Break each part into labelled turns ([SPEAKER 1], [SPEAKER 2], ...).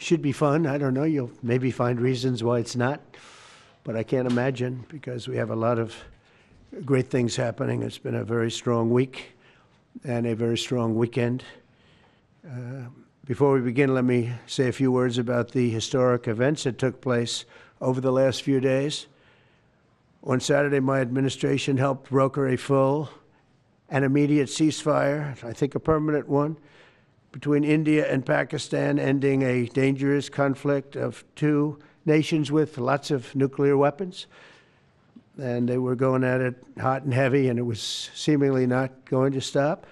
[SPEAKER 1] should be fun. I don't know. You'll maybe find reasons why it's not, but I can't imagine because we have a lot of great things happening. It's been a very strong week and a very strong weekend. Before we begin, let me say a few words about the historic events that took place over the last few days. On Saturday, my administration helped broker a full and immediate ceasefire, I think a permanent one, between India and Pakistan, ending a dangerous conflict of two nations with lots of nuclear weapons. And they were going at it hot and heavy, and it was seemingly not going to stop.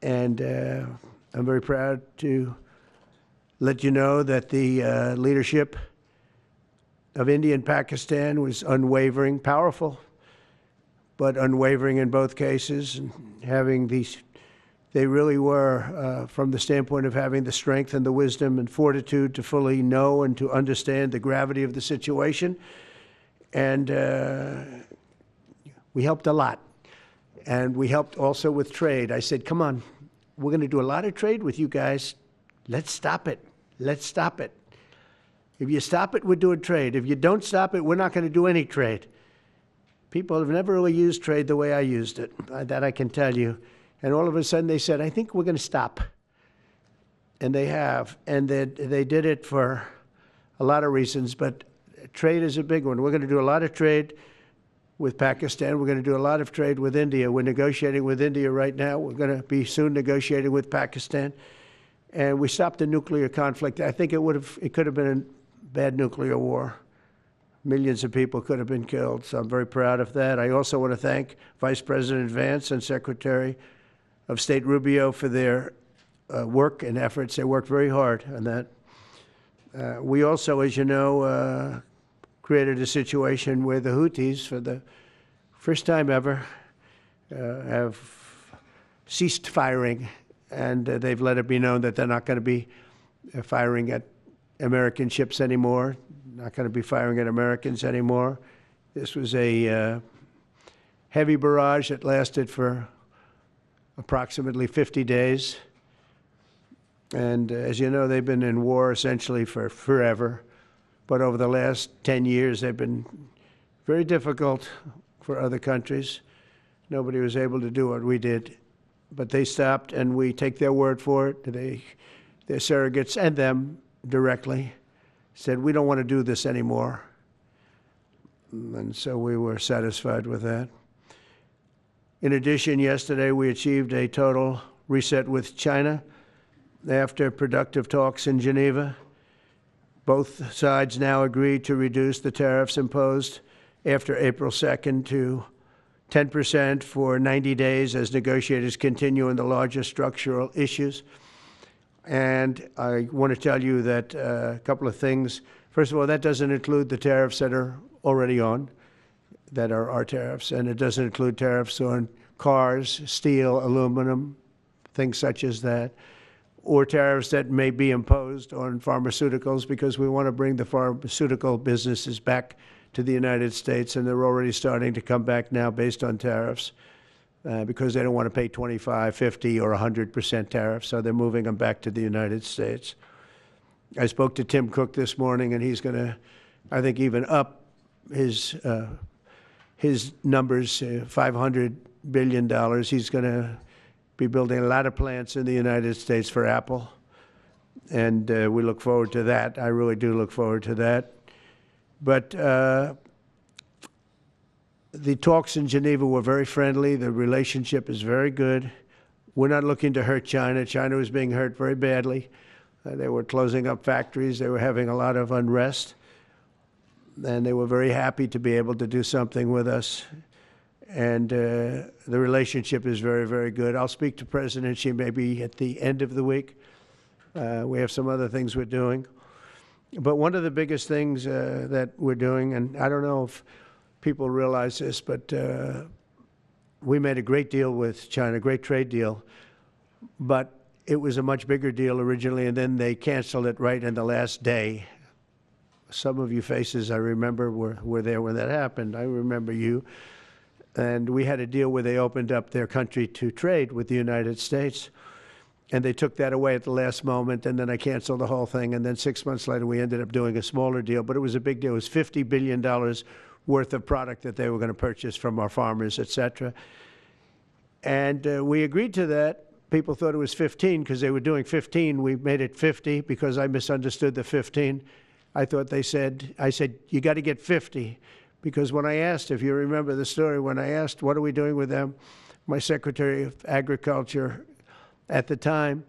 [SPEAKER 1] And I'm very proud to let you know that the leadership of India and Pakistan was unwavering, powerful, but unwavering in both cases, and having these. They really were, from the standpoint of having the strength and the wisdom and fortitude to fully know and to understand the gravity of the situation. And we helped a lot. And we helped also with trade. I said, come on, we're going to do a lot of trade with you guys. Let's stop it. Let's stop it. If you stop it, we're doing trade. If you don't stop it, we're not going to do any trade. People have never really used trade the way I used it. That I can tell you. And all of a sudden they said, I think we're going to stop. And they have. And they did it for a lot of reasons, but trade is a big one. We're going to do a lot of trade with Pakistan. We're going to do a lot of trade with India. We're negotiating with India right now. We're going to be soon negotiating with Pakistan. And we stopped the nuclear conflict. I think it could have been a bad nuclear war. Millions of people could have been killed. So I'm very proud of that. I also want to thank Vice President Vance and Secretary of State Rubio for their work and efforts. They worked very hard on that. We also, as you know, created a situation where the Houthis, for the first time ever, have ceased firing, and they've let it be known that they're not going to be firing at American ships anymore, not going to be firing at Americans anymore. This was a heavy barrage that lasted for approximately 50 days. And as you know, they've been in war essentially for forever. But over the last 10 years, they've been very difficult for other countries. Nobody was able to do what we did. But they stopped, and we take their word for it. Their surrogates and them directly said, we don't want to do this anymore. And so we were satisfied with that. In addition, yesterday we achieved a total reset with China after productive talks in Geneva. Both sides now agreed to reduce the tariffs imposed after April 2nd to 10% for 90 days as negotiators continue on the larger structural issues. And I want to tell you that a couple of things. First of all, that doesn't include the tariffs that are already on, that are our tariffs, and it doesn't include tariffs on cars, steel, aluminum, things such as that, or tariffs that may be imposed on pharmaceuticals, because we want to bring the pharmaceutical businesses back to the United States, and they're already starting to come back now based on tariffs because they don't want to pay 25, 50, or 100% tariffs, so they're moving them back to the United States. I spoke to Tim Cook this morning, and he's going to, I think, even up his numbers, $500 billion. He's going to be building a lot of plants in the United States for Apple, and we look forward to that. I really do look forward to that. But the talks in Geneva were very friendly. The relationship is very good. We're not looking to hurt China. China was being hurt very badly. They were closing up factories. They were having a lot of unrest. And they were very happy to be able to do something with us. And the relationship is very, very good. I'll speak to President Xi maybe at the end of the week. We have some other things we're doing. But one of the biggest things that we're doing, and I don't know if people realize this, but we made a great deal with China, a great trade deal. But it was a much bigger deal originally, and then they canceled it right in the last day. Some of you faces I remember were there when that happened. I remember you. And we had a deal where they opened up their country to trade with the United States. And they took that away at the last moment, and then I canceled the whole thing. And then 6 months later, we ended up doing a smaller deal, but it was a big deal. It was $50 billion worth of product that they were going to purchase from our farmers, et cetera. And we agreed to that. People thought it was 15 because they were doing 15. We made it 50 because I misunderstood the 15. I said, you got to get 50. Because when I asked, if you remember the story, when I asked, what are we doing with them? My Secretary of Agriculture at the time,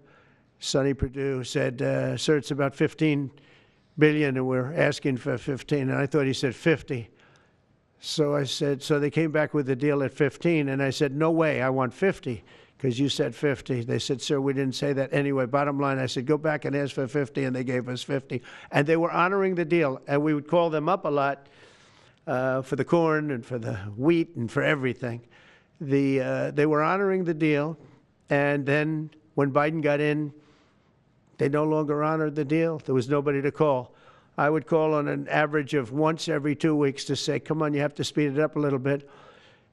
[SPEAKER 1] Sonny Perdue, said, sir, it's about 15 billion and we're asking for 15. And I thought he said 50. So I said, so they came back with a deal at 15. And I said, no way, I want 50 because you said 50. They said, sir, we didn't say that. Anyway, bottom line, I said, go back and ask for 50. And they gave us 50. And they were honoring the deal. And we would call them up a lot for the corn and for the wheat and for everything. They were honoring the deal. And then when Biden got in, they no longer honored the deal. There was nobody to call. I would call on an average of once every 2 weeks to say, come on, you have to speed it up a little bit.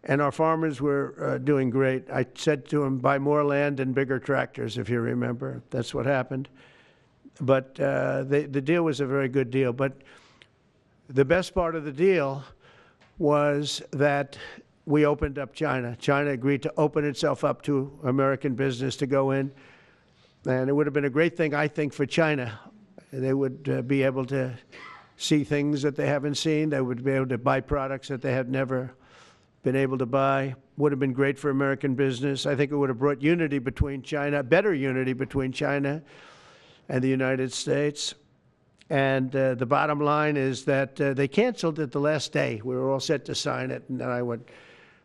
[SPEAKER 1] And our farmers were doing great. I said to them, buy more land and bigger tractors, if you remember. That's what happened. But the deal was a very good deal. But the best part of the deal was that we opened up China. China agreed to open itself up to American business to go in. And it would have been a great thing, I think, for China. They would be able to see things that they haven't seen. They would be able to buy products that they had never been able to buy. Would have been great for American business. I think it would have brought unity between China, better unity between China and the United States. And the bottom line is that they canceled it the last day. We were all set to sign it, and then I went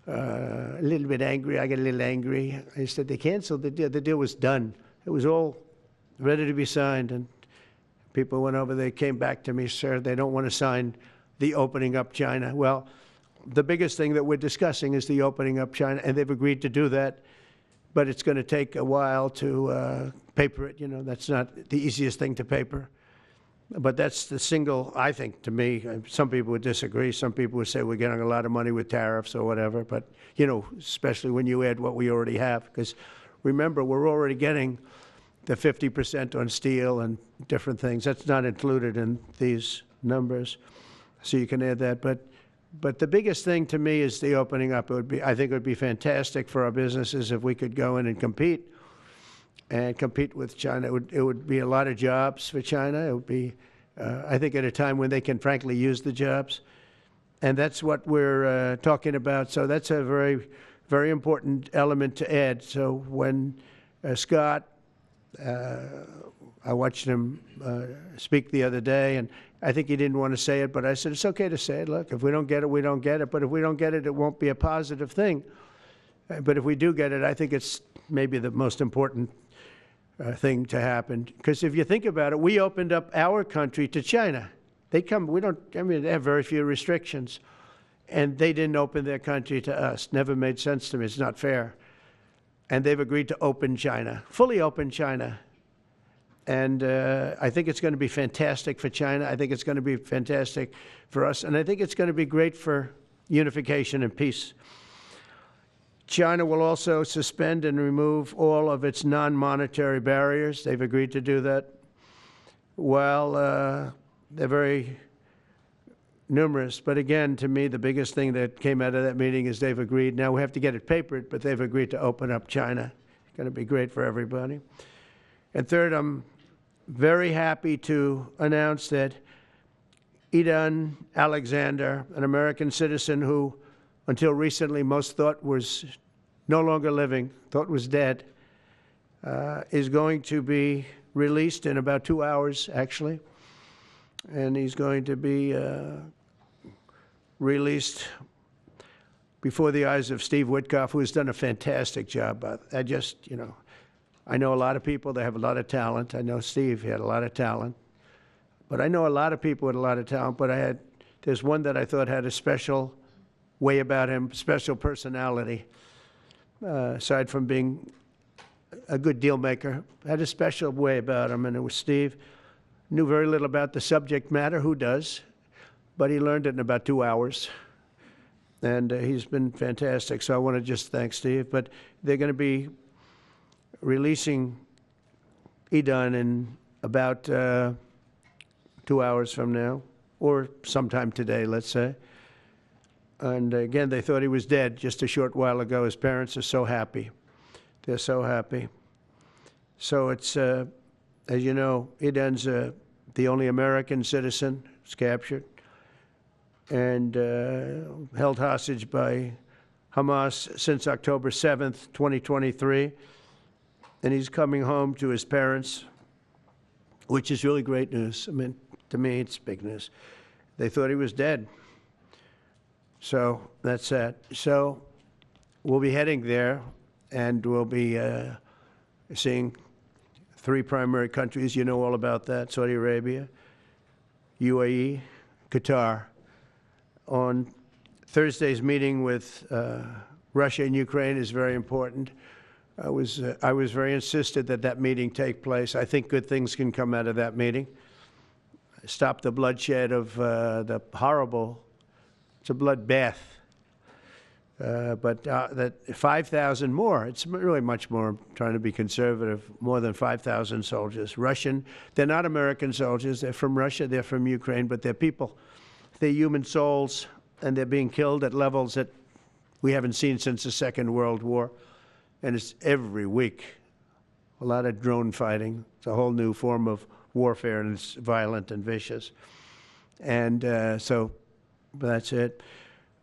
[SPEAKER 1] a little bit angry. I got a little angry. I said, they canceled the deal. The deal was done. It was all ready to be signed, and people went over. They came back to me, sir, they don't want to sign the opening up China. Well, the biggest thing that we're discussing is the opening up China, and they've agreed to do that, but it's going to take a while to paper it. You know, that's not the easiest thing to paper. But that's the single, I think, to me, some people would disagree. Some people would say we're getting a lot of money with tariffs or whatever. But, you know, especially when you add what we already have. Because remember, we're already getting the 50% on steel and different things. That's not included in these numbers. So you can add that. But the biggest thing to me is the opening up. I think it would be fantastic for our businesses if we could go in and compete with China. It would be a lot of jobs for China. It would be, I think, at a time when they can frankly use the jobs. And that's what we're talking about. So that's a very, very important element to add. So when Scott, I watched him speak the other day, and I think he didn't want to say it, but I said, it's okay to say it. Look, if we don't get it, we don't get it. But if we don't get it, it won't be a positive thing. But if we do get it, I think it's maybe the most important thing to happen. Because if you think about it, we opened up our country to China. They have very few restrictions. And they didn't open their country to us. Never made sense to me. It's not fair. And they've agreed to open China, fully open China. And I think it's going to be fantastic for China. I think it's going to be fantastic for us. And I think it's going to be great for unification and peace. China will also suspend and remove all of its non-monetary barriers. They've agreed to do that. Well, they're very numerous. But again, to me, the biggest thing that came out of that meeting is they've agreed. Now we have to get it papered, but they've agreed to open up China. It's going to be great for everybody. And third, I'm very happy to announce that Idan Alexander, an American citizen who until recently most thought was no longer living, thought was dead, is going to be released in about 2 hours, actually. And he's going to be released before the eyes of Steve Witkoff, who has done a fantastic job. I know a lot of people, they have a lot of talent. I know Steve had a lot of talent. But I know a lot of people with a lot of talent, but there's one that I thought had a special way about him, special personality, aside from being a good deal maker, had a special way about him, and it was Steve. Knew very little about the subject matter, who does, but he learned it in about 2 hours. And he's been fantastic, so I want to just thank Steve. But they're going to be releasing be done in about 2 hours from now, or sometime today, let's say. And again, they thought he was dead just a short while ago. His parents are so happy. They're so happy. So it's, as you know, Idan's the only American citizen who's captured and held hostage by Hamas since October 7th, 2023. And he's coming home to his parents, which is really great news. I mean, to me, it's big news. They thought he was dead. So that's that. So we'll be heading there, and we'll be seeing 3 primary countries. You know all about that: Saudi Arabia, UAE, Qatar. On Thursday's meeting with Russia and Ukraine is very important. I was very insistent that that meeting take place. I think good things can come out of that meeting. Stop the bloodshed of the horrible. It's a bloodbath. But that 5,000 more, it's really much more, I'm trying to be conservative, more than 5,000 soldiers. Russian, they're not American soldiers, they're from Russia, they're from Ukraine, but they're people. They're human souls, and they're being killed at levels that we haven't seen since the Second World War. And it's every week, a lot of drone fighting. It's a whole new form of warfare, and it's violent and vicious. And so that's it.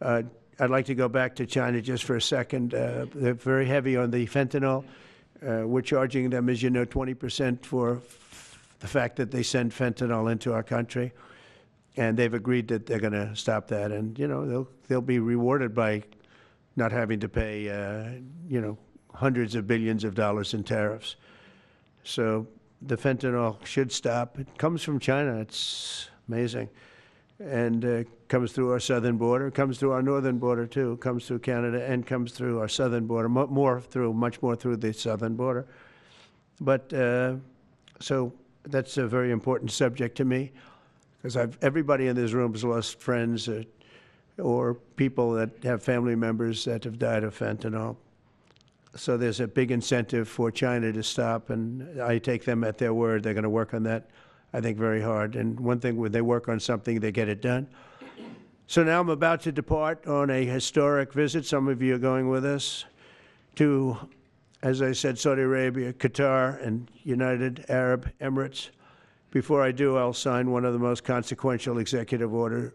[SPEAKER 1] I'd like to go back to China just for a second. They're very heavy on the fentanyl. We're charging them, as you know, 20% for the fact that they send fentanyl into our country. And they've agreed that they're going to stop that. And, you know, they'll be rewarded by not having to pay, you know, hundreds of billions of dollars in tariffs. So the fentanyl should stop. It comes from China. It's amazing. And comes through our southern border, comes through our northern border too, comes through Canada, and comes through our southern border, much more through the southern border. But so that's a very important subject to me, because everybody in this room has lost friends or people that have family members that have died of fentanyl. So there's a big incentive for China to stop, and I take them at their word. They're going to work on that, I think, very hard. And one thing, when they work on something, they get it done. So now I'm about to depart on a historic visit. Some of you are going with us to, as I said, Saudi Arabia, Qatar, and United Arab Emirates. Before I do, I'll sign one of the most consequential executive orders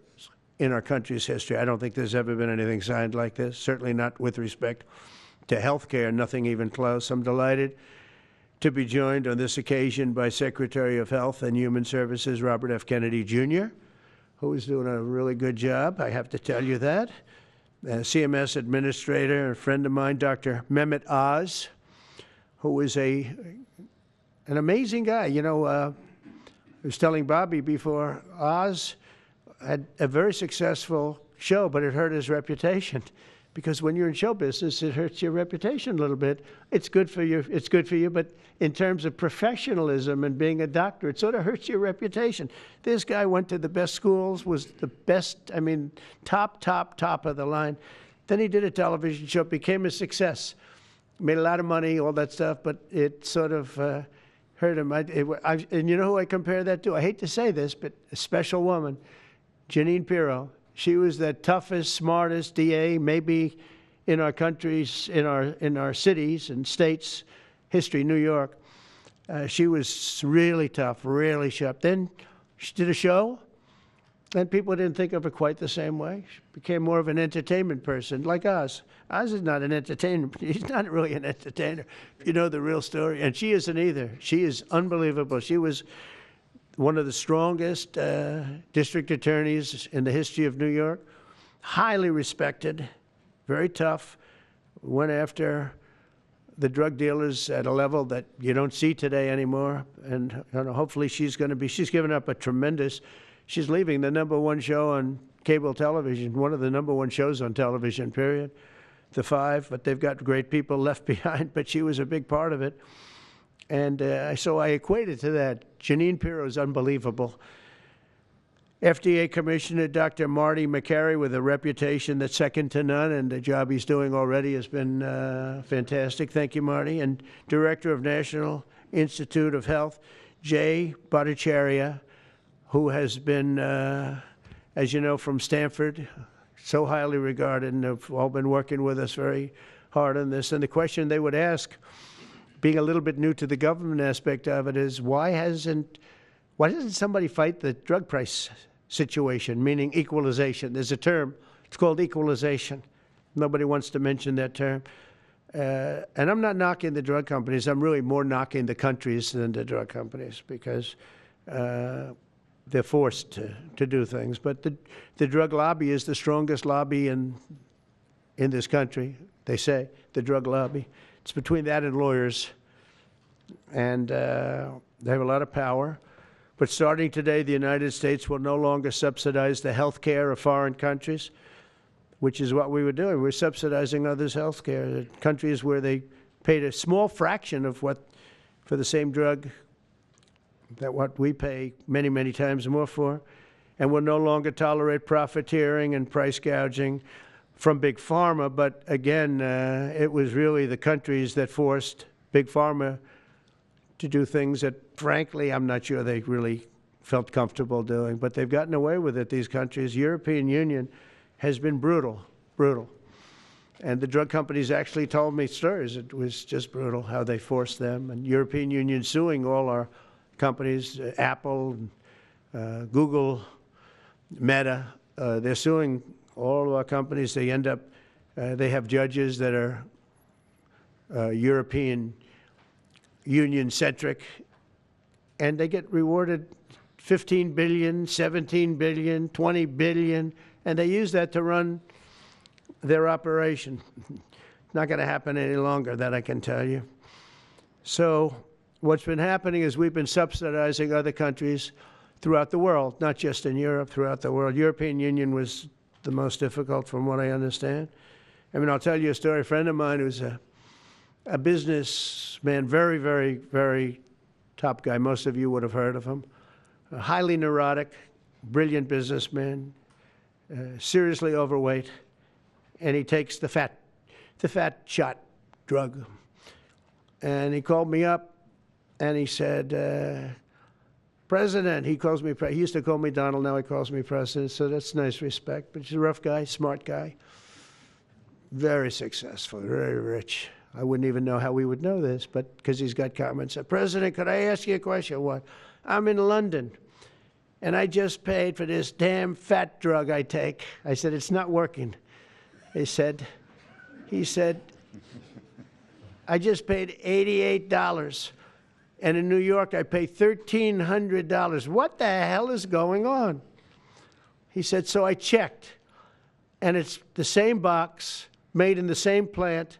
[SPEAKER 1] in our country's history. I don't think there's ever been anything signed like this, certainly not with respect to health care, nothing even close. I'm delighted to be joined on this occasion by Secretary of Health and Human Services Robert F. Kennedy, Jr., who is doing a really good job, I have to tell you that. CMS Administrator, a friend of mine, Dr. Mehmet Oz, who is an amazing guy. You know, I was telling Bobby before, Oz had a very successful show, but it hurt his reputation. Because when you're in show business, it hurts your reputation a little bit. It's good for you, but in terms of professionalism and being a doctor, it sort of hurts your reputation. This guy went to the best schools, was the best, I mean, top of the line. Then he did a television show, became a success, made a lot of money, all that stuff, but it sort of hurt him. And you know who I compare that to? I hate to say this, but a special woman, Jeanine Pirro. She was the toughest, smartest DA, maybe in our countries, in our cities and states history, New York. She was really tough, really sharp. Then she did a show, and people didn't think of her quite the same way. She became more of an entertainment person, like Oz. Oz is not an entertainer. He's not really an entertainer, if you know the real story. And she isn't either. She is unbelievable. She was one of the strongest district attorneys in the history of New York, highly respected, very tough, went after the drug dealers at a level that you don't see today anymore. And hopefully she's given up a tremendous, she's leaving the #1 show on cable television, one of the #1 shows on television, period, The Five, but they've got great people left behind, but she was a big part of it. And so I equated to that. Jeanine Pirro is unbelievable. FDA Commissioner Dr. Marty McCary, with a reputation that's second to none, and the job he's doing already has been fantastic. Thank you, Marty. And Director of National Institute of Health, Jay Bhattacharya, who has been, as you know, from Stanford, so highly regarded, and have all been working with us very hard on this. And the question they would ask, being a little bit new to the government aspect of it, is why doesn't somebody fight the drug price situation, meaning equalization? There's a term, it's called equalization. Nobody wants to mention that term. And I'm not knocking the drug companies. I'm really more knocking the countries than the drug companies, because they're forced to do things. But the drug lobby is the strongest lobby in this country, they say, the drug lobby. It's between that and lawyers. And they have a lot of power. But starting today, the United States will no longer subsidize the health care of foreign countries, which is what we were doing. We're subsidizing others' health care. Countries where they paid a small fraction of what, for the same drug, that what we pay many, many times more for. And we'll no longer tolerate profiteering and price gouging from Big Pharma. But again, it was really the countries that forced Big Pharma to do things that, frankly, I'm not sure they really felt comfortable doing. But they've gotten away with it, these countries. European Union has been brutal. And the drug companies actually told me stories. It was just brutal how they forced them. And European Union suing all our companies, Apple, Google, Meta. They're suing all of our companies. They end up, they have judges that are European Union-centric, and they get rewarded $15 billion, $17 billion, $20 billion, and they use that to run their operation. Not going to happen any longer, that I can tell you. So what's been happening is we've been subsidizing other countries throughout the world, not just in Europe, throughout the world. European Union was the most difficult, from what I understand. I mean, I'll tell you a story. A friend of mine who's a businessman, very, very, very top guy. Most of you would have heard of him. A highly neurotic, brilliant businessman, seriously overweight, and he takes the fat shot drug. And he called me up, and he said, President, he calls me, he used to call me Donald, now he calls me President, so that's nice respect. But he's a rough guy, smart guy, very successful, very rich. I wouldn't even know how we would know this, but because he's got comments. President, could I ask you a question? What? I'm in London, and I just paid for this damn fat drug I take. I said, it's not working. He said, I just paid $88. And in New York, I pay $1,300. What the hell is going on? He said, so I checked. And it's the same box, made in the same plant,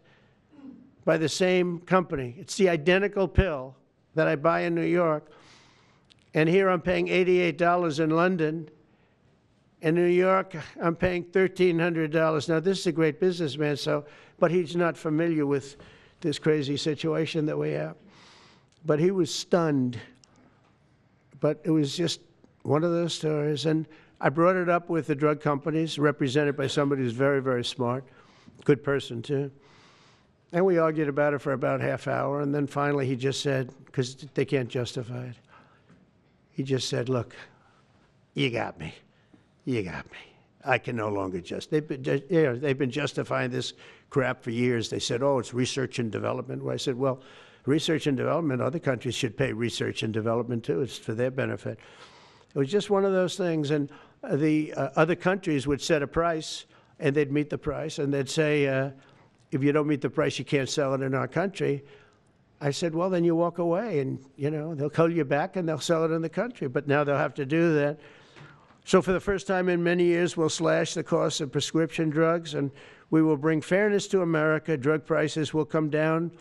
[SPEAKER 1] by the same company. It's the identical pill that I buy in New York. And here I'm paying $88 in London. In New York, I'm paying $1,300. Now, this is a great businessman, but he's not familiar with this crazy situation that we have. But he was stunned. But it was just one of those stories. And I brought it up with the drug companies, represented by somebody who's very, very smart, good person, too. And we argued about it for about half hour. And then finally he just said, because they can't justify it, he just said, look, you got me. You got me. I can no longer they've been justifying this crap for years. They said, oh, it's research and development. Well, I said, well, research and development, other countries should pay research and development too. It's for their benefit. It was just one of those things. And the other countries would set a price, and they'd meet the price, and they'd say, if you don't meet the price, you can't sell it in our country. I said, well, then you walk away, and they'll call you back, and they'll sell it in the country. But now they'll have to do that. So for the first time in many years, we'll slash the cost of prescription drugs, and we will bring fairness to America. Drug prices will come down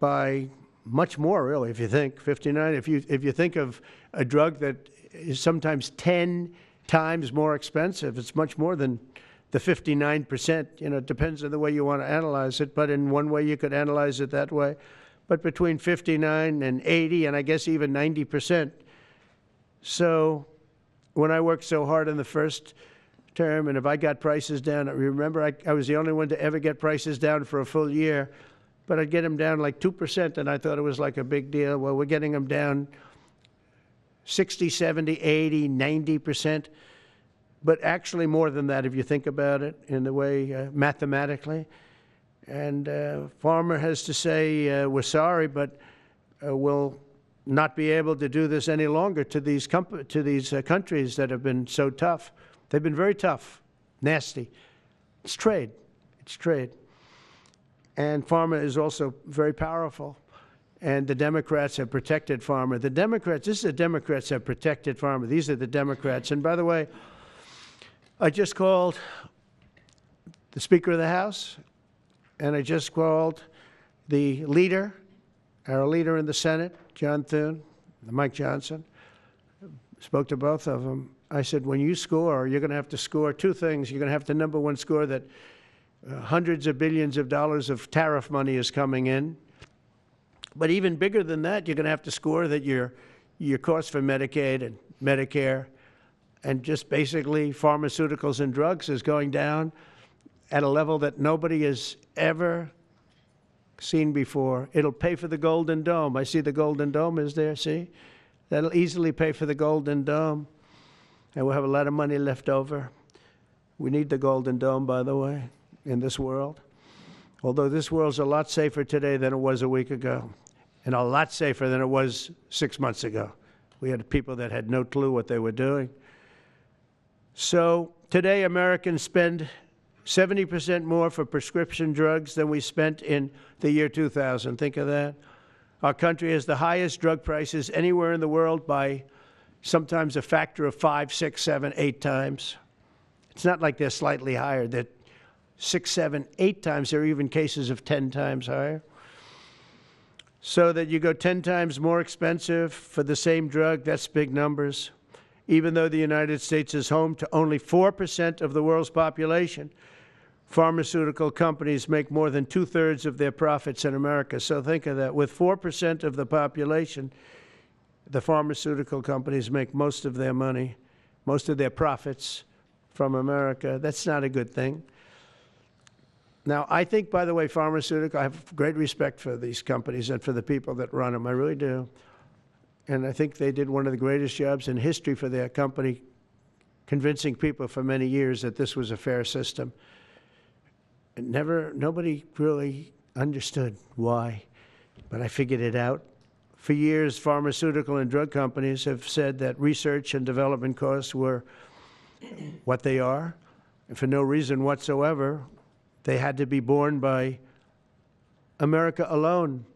[SPEAKER 1] by much more, really, if you think 59. If you think of a drug that is sometimes 10 times more expensive, it's much more than the 59%. It depends on the way you want to analyze it, but in one way you could analyze it that way. But between 59 and 80, and I guess even 90%. So when I worked so hard in the first term, and if I got prices down, remember I was the only one to ever get prices down for a full year but I'd get them down like 2%, and I thought it was like a big deal. Well, we're getting them down 60, 70, 80, 90%, but actually more than that if you think about it in the way mathematically. And farmer has to say, we're sorry, but we'll not be able to do this any longer to these countries that have been so tough. They've been very tough, nasty. It's trade. It's trade. And pharma is also very powerful. And the Democrats have protected pharma. The Democrats, this is the Democrats have protected pharma. These are the Democrats. And by the way, I just called the Speaker of the House, and I just called the leader, our leader in the Senate, John Thune, Mike Johnson. Spoke to both of them. I said, when you score, you're going to have to score two things. You're going to have to, number one, score that hundreds of billions of dollars of tariff money is coming in. But even bigger than that, you're going to have to score that your cost for Medicaid and Medicare and just basically pharmaceuticals and drugs is going down at a level that nobody has ever seen before. It'll pay for the Golden Dome. I see the Golden Dome is there, see? That'll easily pay for the Golden Dome. And we'll have a lot of money left over. We need the Golden Dome, by the way, in this world. Although this world's a lot safer today than it was a week ago, and a lot safer than it was 6 months ago. We had people that had no clue what they were doing. So today Americans spend 70% more for prescription drugs than we spent in the year 2000. Think of that. Our country has the highest drug prices anywhere in the world by sometimes a factor of 5, 6, 7, 8 times. It's not like they're slightly higher. They're 6, 7, 8 times. There are even cases of 10 times higher. So that you go 10 times more expensive for the same drug, that's big numbers. Even though the United States is home to only 4% of the world's population, pharmaceutical companies make more than 2/3 of their profits in America. So think of that. With 4% of the population, the pharmaceutical companies make most of their money, most of their profits from America. That's not a good thing. Now, I think, by the way, I have great respect for these companies and for the people that run them. I really do. And I think they did one of the greatest jobs in history for their company, convincing people for many years that this was a fair system. And nobody really understood why, but I figured it out. For years, pharmaceutical and drug companies have said that research and development costs were what they are, and for no reason whatsoever. They had to be borne by America alone.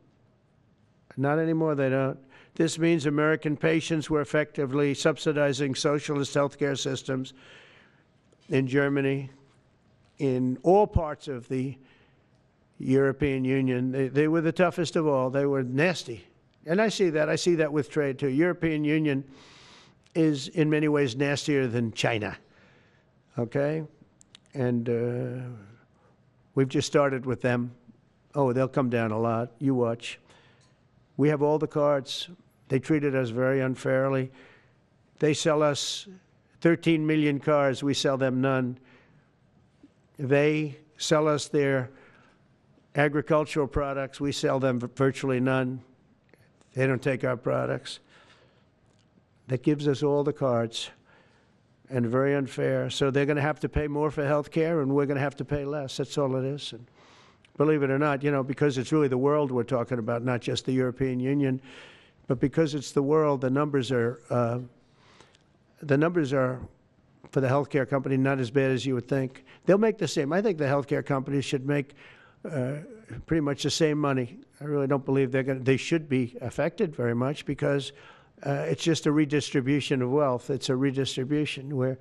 [SPEAKER 1] Not anymore, they don't. This means American patients were effectively subsidizing socialist healthcare systems in Germany, in all parts of the European Union. They were the toughest of all. They were nasty. And I see that. I see that with trade, too. European Union is in many ways nastier than China, okay? And we've just started with them. Oh, they'll come down a lot. You watch. We have all the cards. They treated us very unfairly. They sell us 13 million cars. We sell them none. They sell us their agricultural products. We sell them virtually none. They don't take our products. That gives us all the cards, and very unfair. So they're going to have to pay more for health care, and we're going to have to pay less. That's all it is. And believe it or not, because it's really the world we're talking about, not just the European Union, but because it's the world, the numbers are for the healthcare company not as bad as you would think. They'll make the same. I think the healthcare companies should make pretty much the same money. I really don't believe they should be affected very much, because it's just a redistribution of wealth. It's a redistribution where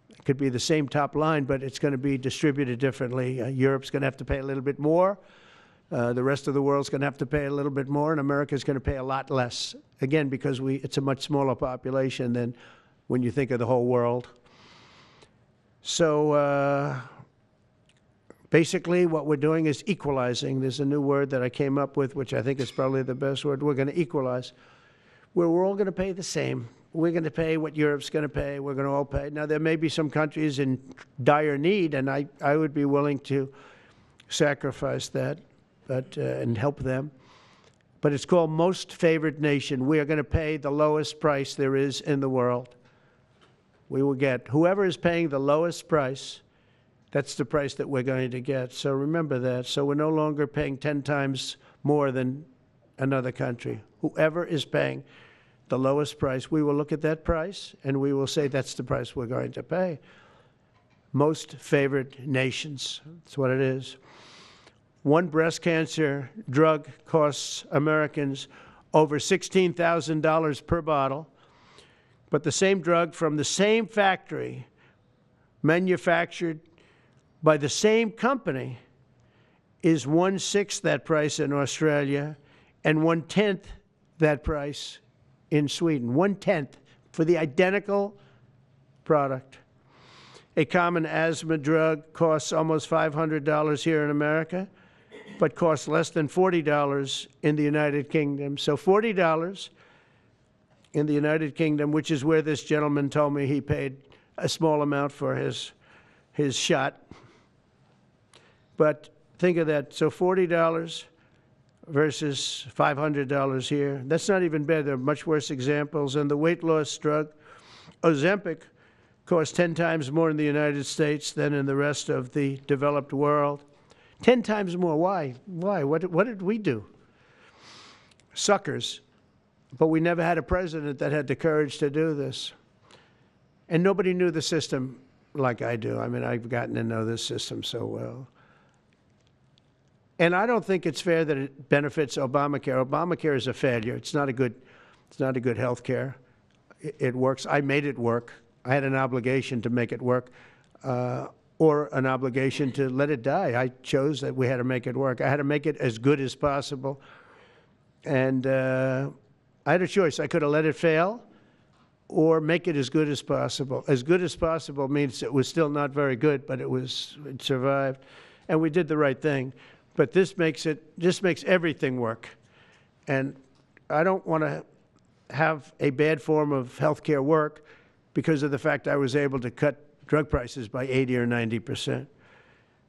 [SPEAKER 1] it could be the same top line, but it's going to be distributed differently. Europe's going to have to pay a little bit more. The rest of the world's going to have to pay a little bit more, and America's going to pay a lot less. Again, because it's a much smaller population than when you think of the whole world. So basically what we're doing is equalizing. There's a new word that I came up with, which I think is probably the best word. We're going to equalize, where we're all going to pay the same. We're going to pay what Europe's going to pay. We're going to all pay. Now, there may be some countries in dire need, and I would be willing to sacrifice that. and help them. But it's called Most Favored Nation. We are going to pay the lowest price there is in the world. We will get whoever is paying the lowest price. That's the price that we're going to get. So remember that. So we're no longer paying 10 times more than another country. Whoever is paying the lowest price, we will look at that price and we will say that's the price we're going to pay. Most favored nations. That's what it is. One breast cancer drug costs Americans over $16,000 per bottle, but the same drug from the same factory, manufactured by the same company, is 1/6 that price in Australia and 1/10 that price in Sweden. 1/10 for the identical product. A common asthma drug costs almost $500 here in America, but costs less than $40 in the United Kingdom. So $40 in the United Kingdom, which is where this gentleman told me he paid a small amount for his shot. But think of that. So $40 versus $500 here. That's not even bad. There are much worse examples. And the weight loss drug, Ozempic, costs 10 times more in the United States than in the rest of the developed world. 10 times more. Why? Why? What did we do? Suckers. But we never had a president that had the courage to do this. And nobody knew the system like I do. I mean, I've gotten to know this system so well. And I don't think it's fair that it benefits Obamacare. Obamacare is a failure. It's not a good health care. It works. I made it work. I had an obligation to make it work, or an obligation to let it die. I chose that we had to make it work. I had to make it as good as possible. And I had a choice. I could have let it fail or make it as good as possible. As good as possible means it was still not very good, but it survived. And we did the right thing. But this makes everything work. And I don't want to have a bad form of health care work because of the fact I was able to cut drug prices by 80 or 90%.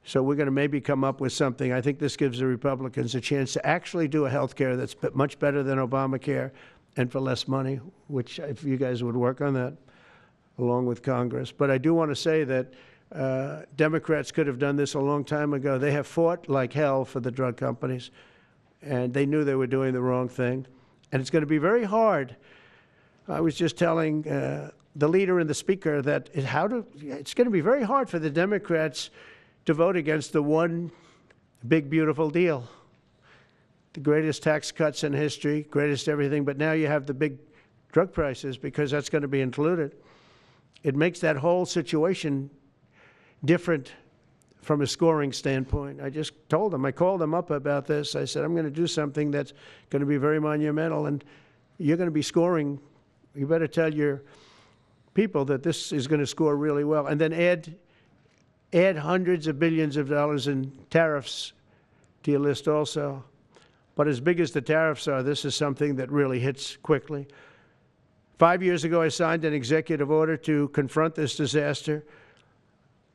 [SPEAKER 1] So we're going to maybe come up with something. I think this gives the Republicans a chance to actually do a health care that's much better than Obamacare and for less money, which if you guys would work on that along with Congress. But I do want to say that Democrats could have done this a long time ago. They have fought like hell for the drug companies, and they knew they were doing the wrong thing. And it's going to be very hard. I was just telling the leader and the speaker that it's going to be very hard for the Democrats to vote against the one big, beautiful deal. The greatest tax cuts in history, greatest everything, but now you have the big drug prices because that's going to be included. It makes that whole situation different from a scoring standpoint. I just told them, I called them up about this. I said, I'm going to do something that's going to be very monumental, and you're going to be scoring. You better tell your people that this is going to score really well, and then add hundreds of billions of dollars in tariffs to your list also. But as big as the tariffs are, this is something that really hits quickly. 5 years ago, I signed an executive order to confront this disaster,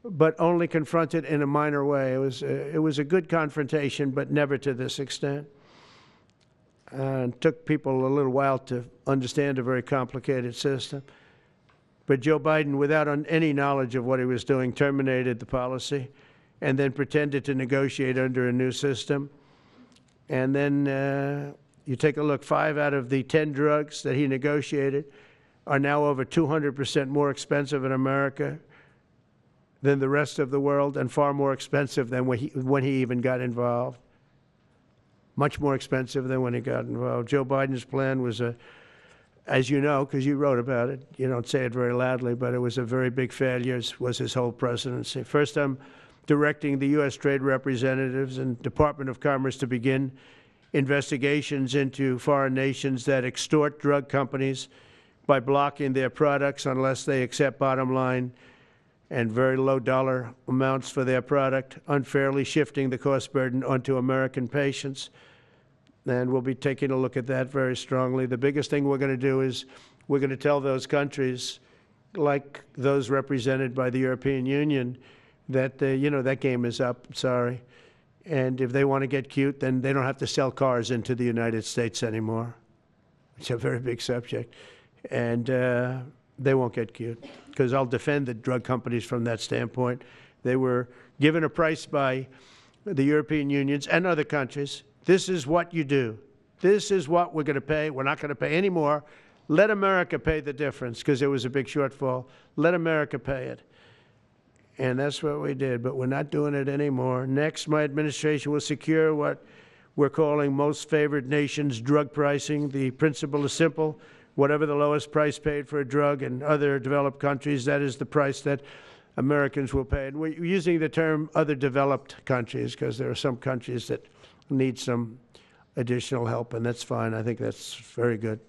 [SPEAKER 1] but only confront it in a minor way. It was a good confrontation, but never to this extent. And it took people a little while to understand a very complicated system. But Joe Biden, without any knowledge of what he was doing, terminated the policy and then pretended to negotiate under a new system. And then you take a look, 5 out of the 10 drugs that he negotiated are now over 200% more expensive in America than the rest of the world, and far more expensive than when he even got involved. Much more expensive than when he got involved. Joe Biden's plan was as you know, because you wrote about it, you don't say it very loudly, but it was a very big failure, was his whole presidency. First, I'm directing the U.S. Trade Representatives and Department of Commerce to begin investigations into foreign nations that extort drug companies by blocking their products unless they accept bottom line and very low dollar amounts for their product, unfairly shifting the cost burden onto American patients. And we'll be taking a look at that very strongly. The biggest thing we're going to do is we're going to tell those countries, like those represented by the European Union, that, that game is up, sorry. And if they want to get cute, then they don't have to sell cars into the United States anymore. It's a very big subject. And they won't get cute, because I'll defend the drug companies from that standpoint. They were given a price by the European unions and other countries. This is what you do. This is what we're going to pay. We're not going to pay any more. Let America pay the difference, because there was a big shortfall. Let America pay it. And that's what we did, but we're not doing it anymore. Next, my administration will secure what we're calling most favored nations drug pricing. The principle is simple. Whatever the lowest price paid for a drug in other developed countries, that is the price that Americans will pay. And we're using the term other developed countries because there are some countries that need some additional help, and that's fine. I think that's very good.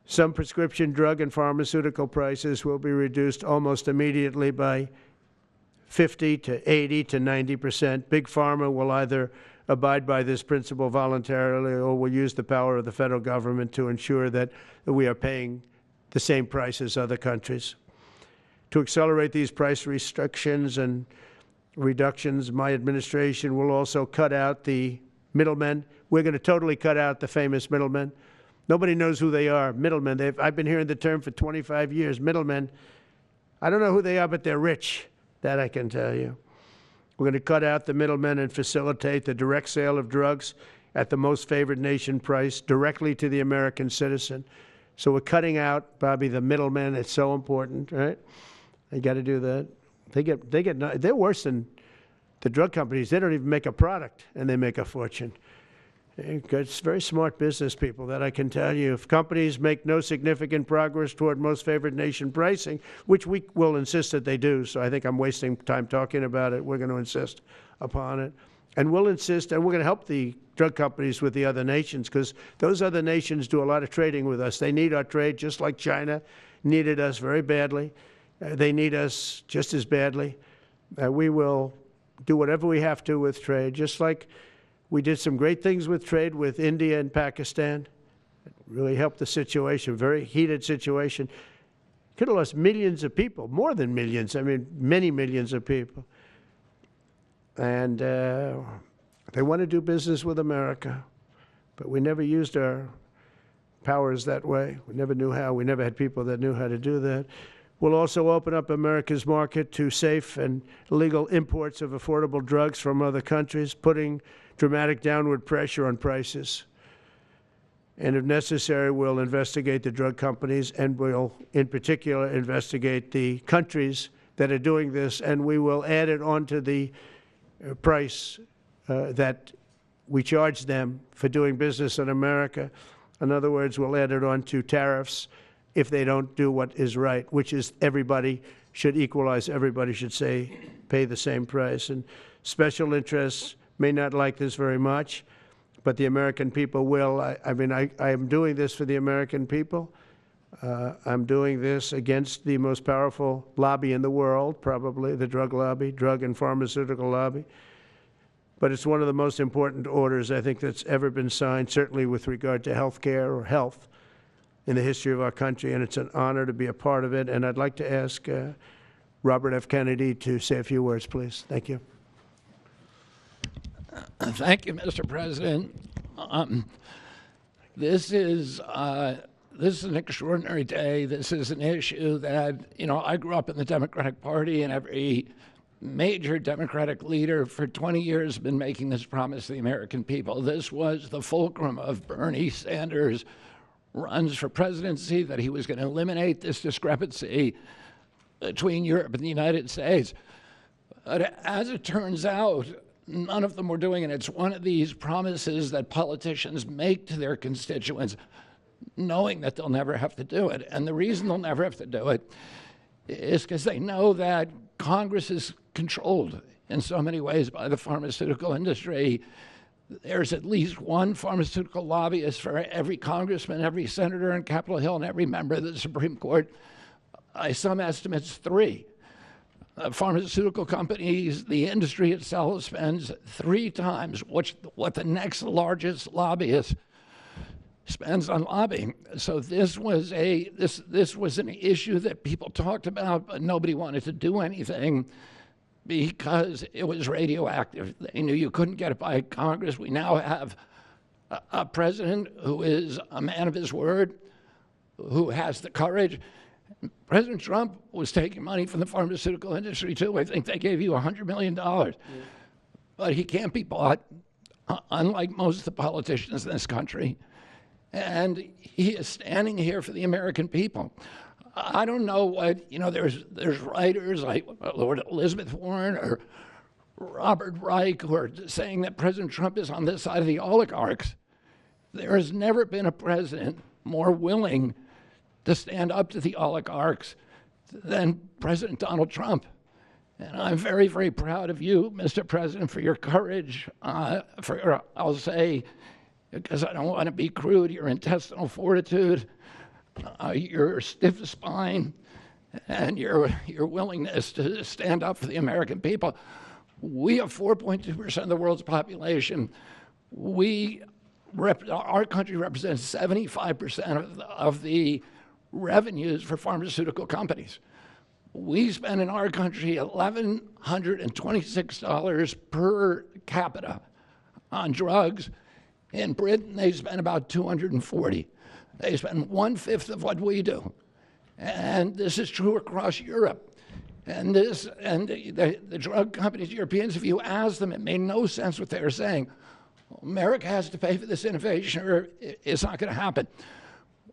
[SPEAKER 1] Some prescription drug and pharmaceutical prices will be reduced almost immediately by 50 to 80 to 90%. Big Pharma will either abide by this principle voluntarily or will use the power of the federal government to ensure that we are paying the same price as other countries. To accelerate these price restrictions and reductions, my administration will also cut out the middlemen. We're going to totally cut out the famous middlemen. Nobody knows who they are, middlemen. I've been hearing the term for 25 years, middlemen. I don't know who they are, but they're rich. That I can tell you. We're going to cut out the middlemen and facilitate the direct sale of drugs at the most favored nation price directly to the American citizen. So we're cutting out, Bobby, the middlemen. It's so important, right? They got to do that. They're worse than the drug companies. They don't even make a product, and they make a fortune. It's very smart business people, that I can tell you. If companies make no significant progress toward most favored nation pricing, which we will insist that they do, so I think I'm wasting time talking about it. We're going to insist upon it. And we'll insist, and we're going to help the drug companies with the other nations, because those other nations do a lot of trading with us. They need our trade, just like China needed us very badly. They need us just as badly. We will do whatever we have to with trade, just like we did some great things with trade with India and Pakistan. It really helped the situation, very heated situation. Could have lost millions of people, more than millions. I mean, many millions of people. And they want to do business with America, but we never used our powers that way. We never knew how. We never had people that knew how to do that. We'll also open up America's market to safe and legal imports of affordable drugs from other countries, putting dramatic downward pressure on prices. And if necessary, we'll investigate the drug companies, and we'll, in particular, investigate the countries that are doing this, and we will add it onto the price that we charge them for doing business in America. In other words, we'll add it onto tariffs if they don't do what is right, which is everybody should equalize. Everybody should pay the same price. And special interests may not like this very much, but the American people will. I am doing this for the American people. I'm doing this against the most powerful lobby in the world, probably the drug lobby, drug and pharmaceutical lobby. But it's one of the most important orders, I think, that's ever been signed, certainly with regard to health care or health in the history of our country, and it's an honor to be a part of it. And I'd like to ask Robert F. Kennedy to say a few words, please. Thank you.
[SPEAKER 2] Thank you, Mr. President. This is an extraordinary day. This is an issue that, I grew up in the Democratic Party, and every major Democratic leader for 20 years has been making this promise to the American people. This was the fulcrum of Bernie Sanders' runs for presidency, that he was going to eliminate this discrepancy between Europe and the United States. But as it turns out, none of them were doing it. It's one of these promises that politicians make to their constituents, knowing that they'll never have to do it. And the reason they'll never have to do it is because they know that Congress is controlled in so many ways by the pharmaceutical industry. There's at least one pharmaceutical lobbyist for every congressman, every senator on Capitol Hill, and every member of the Supreme Court. By some estimates, 3. Pharmaceutical companies, the industry itself, spends 3 times what the next largest lobbyist spends on lobbying. So this was an issue that people talked about, but nobody wanted to do anything because it was radioactive. They knew you couldn't get it by Congress. We now have a president who is a man of his word, who has the courage. President Trump was taking money from the pharmaceutical industry too. I think they gave you $100 million. Yeah. But he can't be bought, unlike most of the politicians in this country. And he is standing here for the American people. I don't know what, there's writers like Lord Elizabeth Warren or Robert Reich who are saying that President Trump is on this side of the oligarchs. There has never been a president more willing to stand up to the oligarchs than President Donald Trump. And I'm very, very proud of you, Mr. President, for your courage, I'll say, because I don't want to be crude, your intestinal fortitude, your stiff spine, and your willingness to stand up for the American people. We have 4.2% of the world's population. Our country represents 75% of the revenues for pharmaceutical companies. We spend in our country $1,126 per capita on drugs. In Britain, they spend about $240. They spend 1/5 of what we do. And this is true across Europe. And the drug companies, Europeans, if you ask them, it made no sense what they were saying. America has to pay for this innovation or it's not going to happen.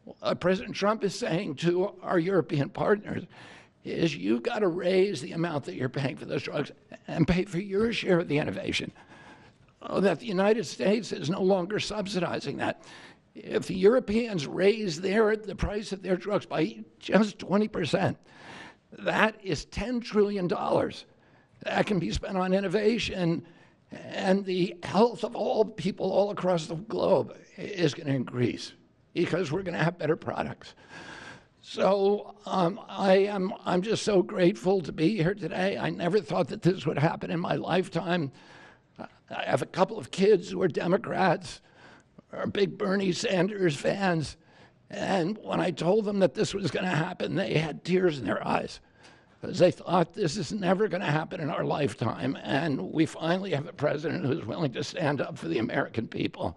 [SPEAKER 2] What President Trump is saying to our European partners is you've got to raise the amount that you're paying for those drugs and pay for your share of the innovation. That the United States is no longer subsidizing that. If the Europeans raise the price of their drugs by just 20%, that is $10 trillion that can be spent on innovation, and the health of all people all across the globe is going to increase because we're going to have better products. So I'm just so grateful to be here today. I never thought that this would happen in my lifetime. I have a couple of kids who are Democrats, are big Bernie Sanders fans, and when I told them that this was going to happen, they had tears in their eyes because they thought this is never going to happen in our lifetime, and we finally have a president who's willing to stand up for the American people.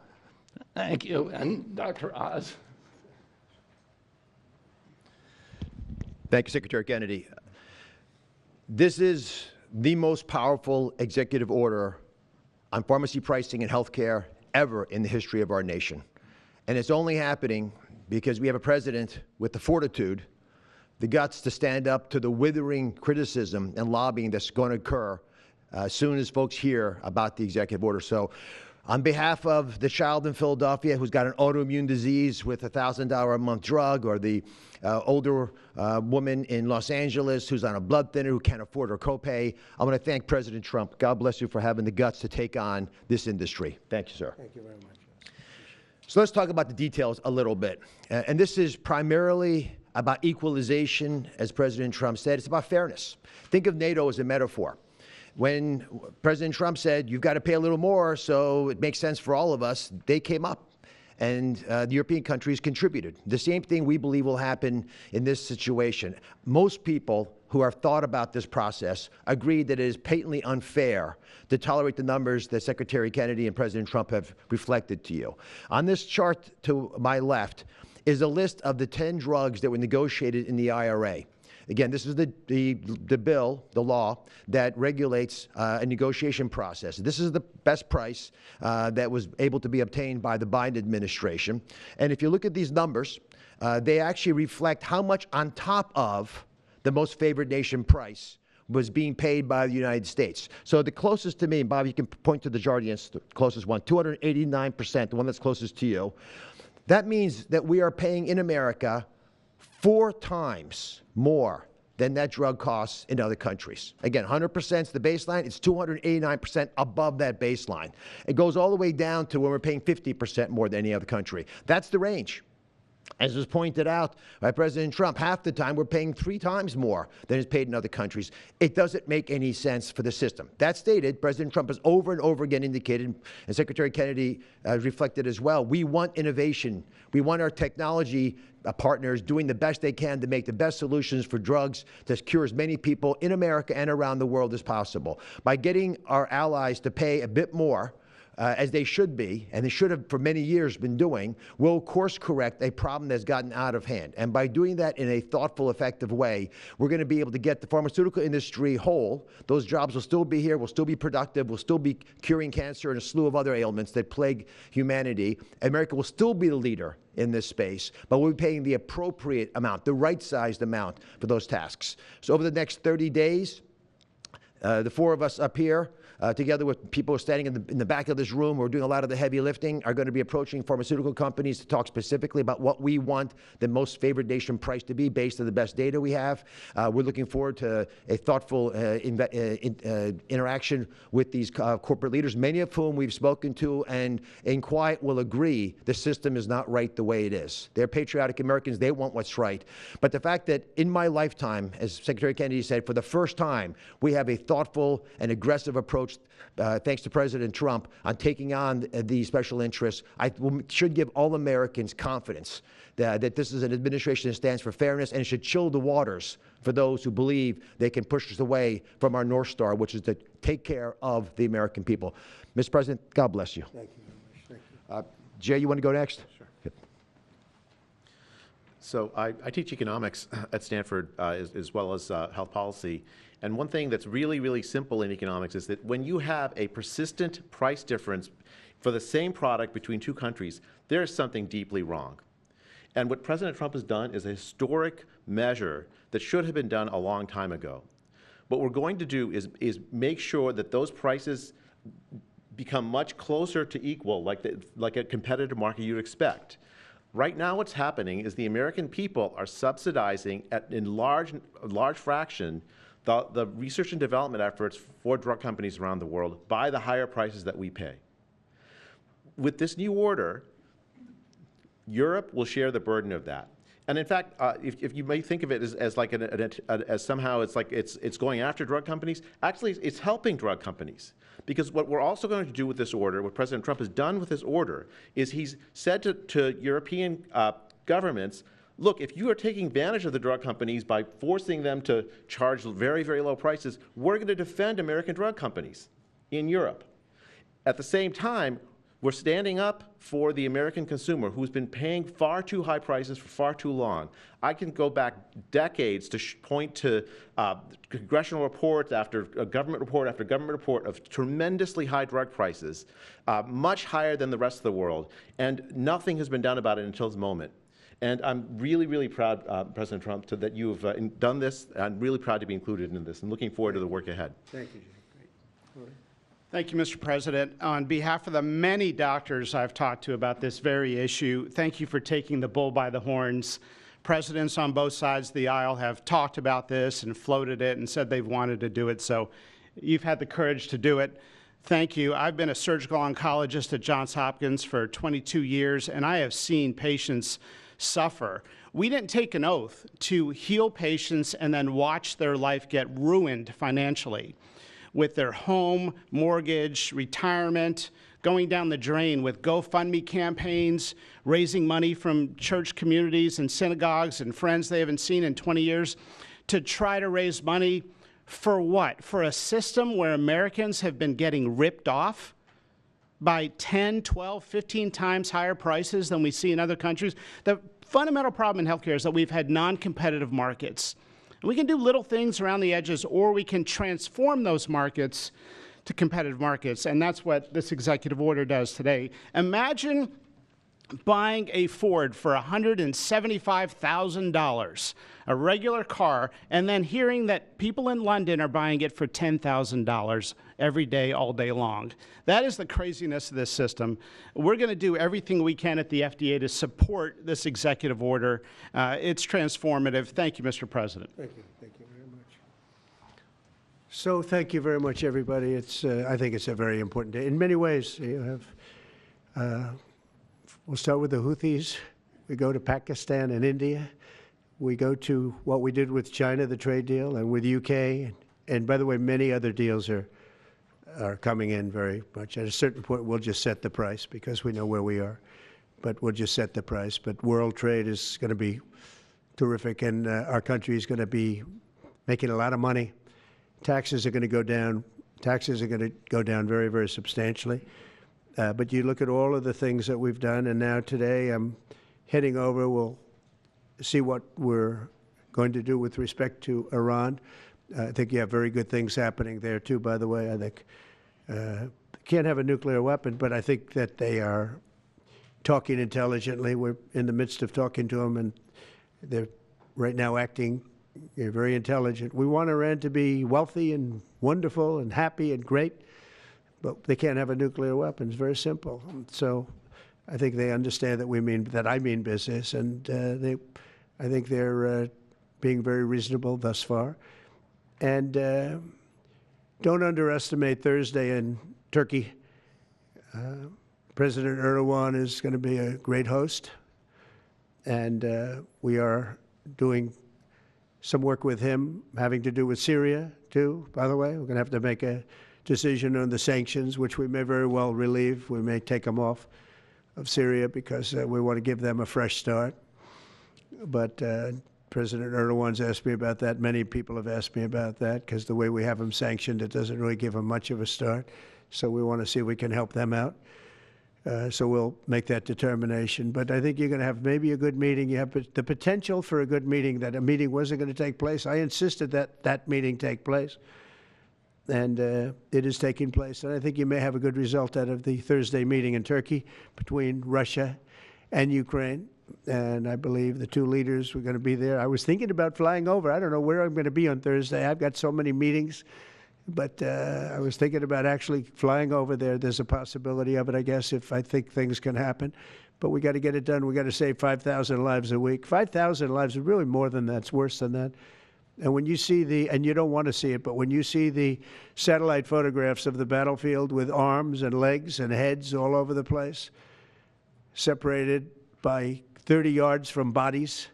[SPEAKER 2] Thank you, and Dr. Oz.
[SPEAKER 3] Thank you, Secretary Kennedy. This is the most powerful executive order on pharmacy pricing and health care ever in the history of our nation. And it's only happening because we have a president with the fortitude, the guts to stand up to the withering criticism and lobbying that's going to occur as soon as folks hear about the executive order. So on behalf of the child in Philadelphia who's got an autoimmune disease with a $1,000 a month drug, or the older woman in Los Angeles who's on a blood thinner who can't afford her copay, I want to thank President Trump. God bless you for having the guts to take on this industry. Thank you, sir.
[SPEAKER 1] Thank you very much.
[SPEAKER 3] So let's talk about the details a little bit. And this is primarily about equalization, as President Trump said. It's about fairness. Think of NATO as a metaphor. When President Trump said, you've got to pay a little more so it makes sense for all of us, they came up. And the European countries contributed. The same thing we believe will happen in this situation. Most people who have thought about this process agree that it is patently unfair to tolerate the numbers that Secretary Kennedy and President Trump have reflected to you. On this chart to my left is a list of the 10 drugs that were negotiated in the IRA. Again, this is the bill, the law, that regulates a negotiation process. This is the best price that was able to be obtained by the Biden administration. And if you look at these numbers, they actually reflect how much on top of the most favored nation price was being paid by the United States. So the closest to me, and Bob, you can point to the chart against the closest one, 289%, the one that's closest to you. That means that we are paying in America 4 times more than that drug costs in other countries. Again, 100% is the baseline. It's 289% above that baseline. It goes all the way down to when we're paying 50% more than any other country. That's the range. As was pointed out by President Trump, half the time we're paying 3 times more than is paid in other countries. It doesn't make any sense for the system. That stated, President Trump has over and over again indicated, and Secretary Kennedy reflected as well, we want innovation. We want our technology partners doing the best they can to make the best solutions for drugs to cure as many people in America and around the world as possible. By getting our allies to pay a bit more, as they should be, and they should have for many years been doing, will course correct a problem that's gotten out of hand. And by doing that in a thoughtful, effective way, we're going to be able to get the pharmaceutical industry whole. Those jobs will still be here, will still be productive, will still be curing cancer and a slew of other ailments that plague humanity. America will still be the leader in this space, but we'll be paying the appropriate amount, the right-sized amount for those tasks. So over the next 30 days, the 4 of us up here, together with people standing in the back of this room who are doing a lot of the heavy lifting, are going to be approaching pharmaceutical companies to talk specifically about what we want the most favored nation price to be based on the best data we have. We're looking forward to a thoughtful interaction with these corporate leaders, many of whom we've spoken to and in quiet will agree the system is not right the way it is. They're patriotic Americans. They want what's right. But the fact that in my lifetime, as Secretary Kennedy said, for the first time, we have a thoughtful and aggressive approach thanks to President Trump, on taking on the special interests, should give all Americans confidence that this is an administration that stands for fairness, and it should chill the waters for those who believe they can push us away from our North Star, which is to take care of the American people. Mr. President, God bless you.
[SPEAKER 1] Thank you very much. Thank you.
[SPEAKER 3] Jay, you want to go next?
[SPEAKER 4] Sure. Good. So I teach economics at Stanford as well as health policy. And one thing that's really, really simple in economics is that when you have a persistent price difference for the same product between 2 countries, there is something deeply wrong. And what President Trump has done is a historic measure that should have been done a long time ago. What we're going to do is make sure that those prices become much closer to equal, like a competitive market you'd expect. Right now what's happening is the American people are subsidizing in large fraction the research and development efforts for drug companies around the world by the higher prices that we pay. With this new order, Europe will share the burden of that. And in fact, if you may think of it as like as somehow it's like it's going after drug companies, actually it's helping drug companies. Because what we're also going to do with this order, what President Trump has done with this order, is he's said to European governments, look, if you are taking advantage of the drug companies by forcing them to charge very, very low prices, we're going to defend American drug companies in Europe. At the same time, we're standing up for the American consumer who's been paying far too high prices for far too long. I can go back decades to point to congressional reports after government report after government report of tremendously high drug prices, much higher than the rest of the world, and nothing has been done about it until this moment. And I'm really, really proud, President Trump, that you've done this. I'm really proud to be included in this and looking forward to the work ahead.
[SPEAKER 1] Thank you, Jay. Great. All right.
[SPEAKER 5] Thank you, Mr. President. On behalf of the many doctors I've talked to about this very issue, thank you for taking the bull by the horns. Presidents on both sides of the aisle have talked about this and floated it and said they've wanted to do it, so you've had the courage to do it. Thank you. I've been a surgical oncologist at Johns Hopkins for 22 years, and I have seen patients suffer. We didn't take an oath to heal patients and then watch their life get ruined financially with their home, mortgage, retirement, going down the drain with GoFundMe campaigns, raising money from church communities and synagogues and friends they haven't seen in 20 years to try to raise money for what? For a system where Americans have been getting ripped off by 10, 12, 15 times higher prices than we see in other countries. The fundamental problem in healthcare is that we've had non-competitive markets. And we can do little things around the edges, or we can transform those markets to competitive markets, and that's what this executive order does today. Imagine buying a Ford for $175,000, a regular car, and then hearing that people in London are buying it for $10,000 every day, all day long. That is the craziness of this system. We're going to do everything we can at the FDA to support this executive order. It's transformative. Thank you, Mr. President.
[SPEAKER 1] Thank you. Thank you very much. So thank you very much, everybody. I think it's a very important day. In many ways, you have, we'll start with the Houthis. We go to Pakistan and India. We go to what we did with China, the trade deal, and with UK. And by the way, many other deals are coming in very much. At a certain point, we'll just set the price because we know where we are. But we'll just set the price. But world trade is going to be terrific, and our country is going to be making a lot of money. Taxes are going to go down. Taxes are going to go down very, very substantially. But you look at all of the things that we've done, and now today I'm heading over. We'll see what we're going to do with respect to Iran. I think you have very good things happening there, too, by the way. I think can't have a nuclear weapon, but I think that they are talking intelligently. We're in the midst of talking to them, and they're right now acting very intelligent. We want Iran to be wealthy and wonderful and happy and great, but they can't have a nuclear weapon. It's very simple. So I think they understand that I mean business, and I think they're being very reasonable thus far. And don't underestimate Thursday in Turkey. President Erdogan is going to be a great host, and we are doing some work with him having to do with Syria, too, by the way. We're going to have to make a decision on the sanctions, which we may very well relieve. We may take them off of Syria because we want to give them a fresh start. But President Erdogan's asked me about that. Many people have asked me about that because the way we have them sanctioned, it doesn't really give them much of a start. So we want to see if we can help them out. So we'll make that determination. But I think you're going to have maybe a good meeting. You have the potential for a good meeting, that a meeting wasn't going to take place. I insisted that that meeting take place. And it is taking place. And I think you may have a good result out of the Thursday meeting in Turkey between Russia and Ukraine. And I believe the two leaders were going to be there. I was thinking about flying over. I don't know where I'm going to be on Thursday. I've got so many meetings. But I was thinking about actually flying over there. There's a possibility of it, I guess, if I think things can happen. But we got to get it done. We got to save 5,000 lives a week. 5,000 lives is really more than that. It's worse than that. And when you see and you don't want to see it, but when you see the satellite photographs of the battlefield with arms and legs and heads all over the place, separated by 30 yards from bodies,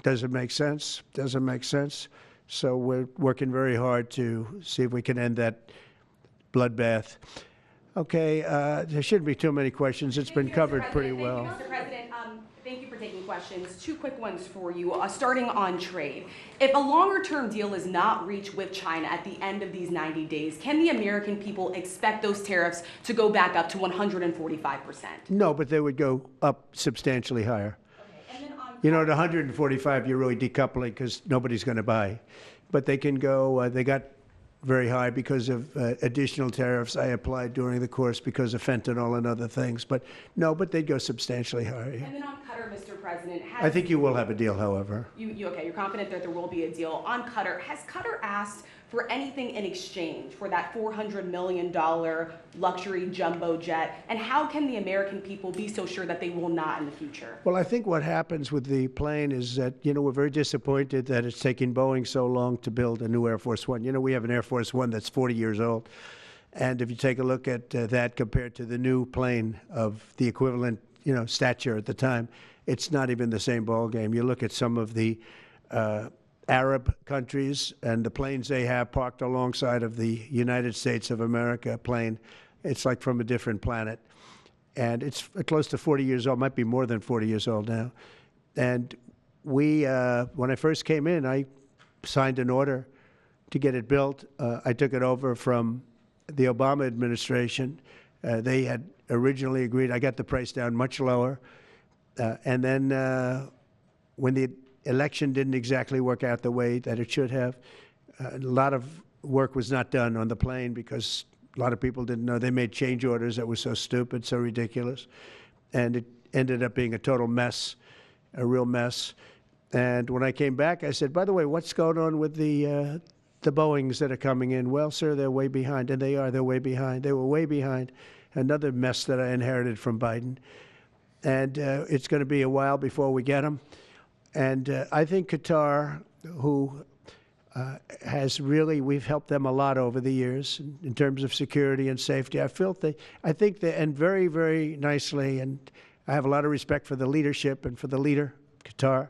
[SPEAKER 1] doesn't make sense. Doesn't make sense. So we're working very hard to see if we can end that bloodbath. Okay, there shouldn't be too many questions. It's been covered pretty well.
[SPEAKER 6] Mr. President, thank you for taking questions. Two quick ones for you, starting on trade. If a longer-term deal is not reached with China at the end of these 90 days, can the American people expect those tariffs to go back up to 145%?
[SPEAKER 1] No, but they would go up substantially higher.
[SPEAKER 6] Okay. And then
[SPEAKER 1] You know, at 145, you're really decoupling because nobody's going to buy. But they can go, they got very high because of additional tariffs I applied during the course because of fentanyl and other things. But no, but they'd go substantially higher.
[SPEAKER 6] And then on Qatar, Mr. President,
[SPEAKER 1] I think you will have a deal, however.
[SPEAKER 6] Okay, you're confident that there will be a deal. On Qatar, has Qatar asked for anything in exchange for that $400 million luxury jumbo jet? And how can the American people be so sure that they will not in the future?
[SPEAKER 1] Well, I think what happens with the plane is that, we're very disappointed that it's taking Boeing so long to build a new Air Force One. We have an Air Force One that's 40 years old. And if you take a look at that compared to the new plane of the equivalent, stature at the time, it's not even the same ballgame. You look at some of the Arab countries and the planes they have parked alongside of the United States of America plane, it's like from a different planet. And it's close to 40 years old, might be more than 40 years old now. And we, when I first came in, I signed an order to get it built. I took it over from the Obama administration. They had originally agreed. I got the price down much lower. And then when the election didn't exactly work out the way that it should have, a lot of work was not done on the plane because a lot of people didn't know. They made change orders that were so stupid, so ridiculous. And it ended up being a total mess, a real mess. And when I came back, I said, by the way, what's going on with the Boeings that are coming in? Well, sir, they're way behind. And they are. They're way behind. They were way behind. Another mess that I inherited from Biden. And it's going to be a while before we get them. And I think Qatar, who has really, we've helped them a lot over the years in terms of security and safety. I think they, and very, very nicely, and I have a lot of respect for the leadership and for the leader, Qatar.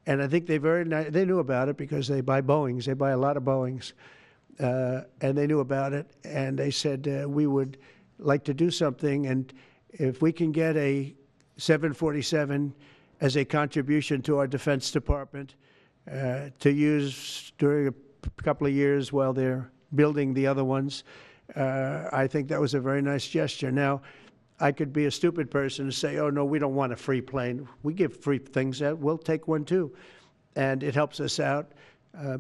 [SPEAKER 1] And I think they knew about it because they buy Boeings. They buy a lot of Boeings. And they knew about it. And they said, we would like to do something. And if we can get a 747 as a contribution to our Defense Department, to use during a couple of years while they're building the other ones. I think that was a very nice gesture. Now, I could be a stupid person and say, oh, no, we don't want a free plane. We give free things out. We'll take one, too. And it helps us out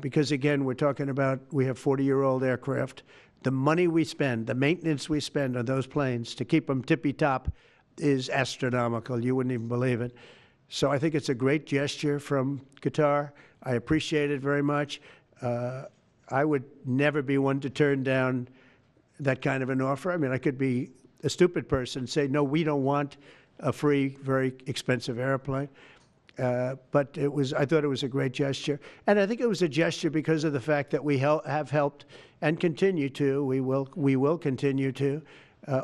[SPEAKER 1] because, again, we're talking about we have 40-year-old aircraft. The money we spend, the maintenance we spend on those planes to keep them tippy-top is astronomical. You wouldn't even believe it. So I think it's a great gesture from Qatar. I appreciate it very much. I would never be one to turn down that kind of an offer. I mean, I could be a stupid person and say, no, we don't want a free, very expensive airplane. But I thought it was a great gesture. And I think it was a gesture because of the fact that we have helped and continue to, we will continue to,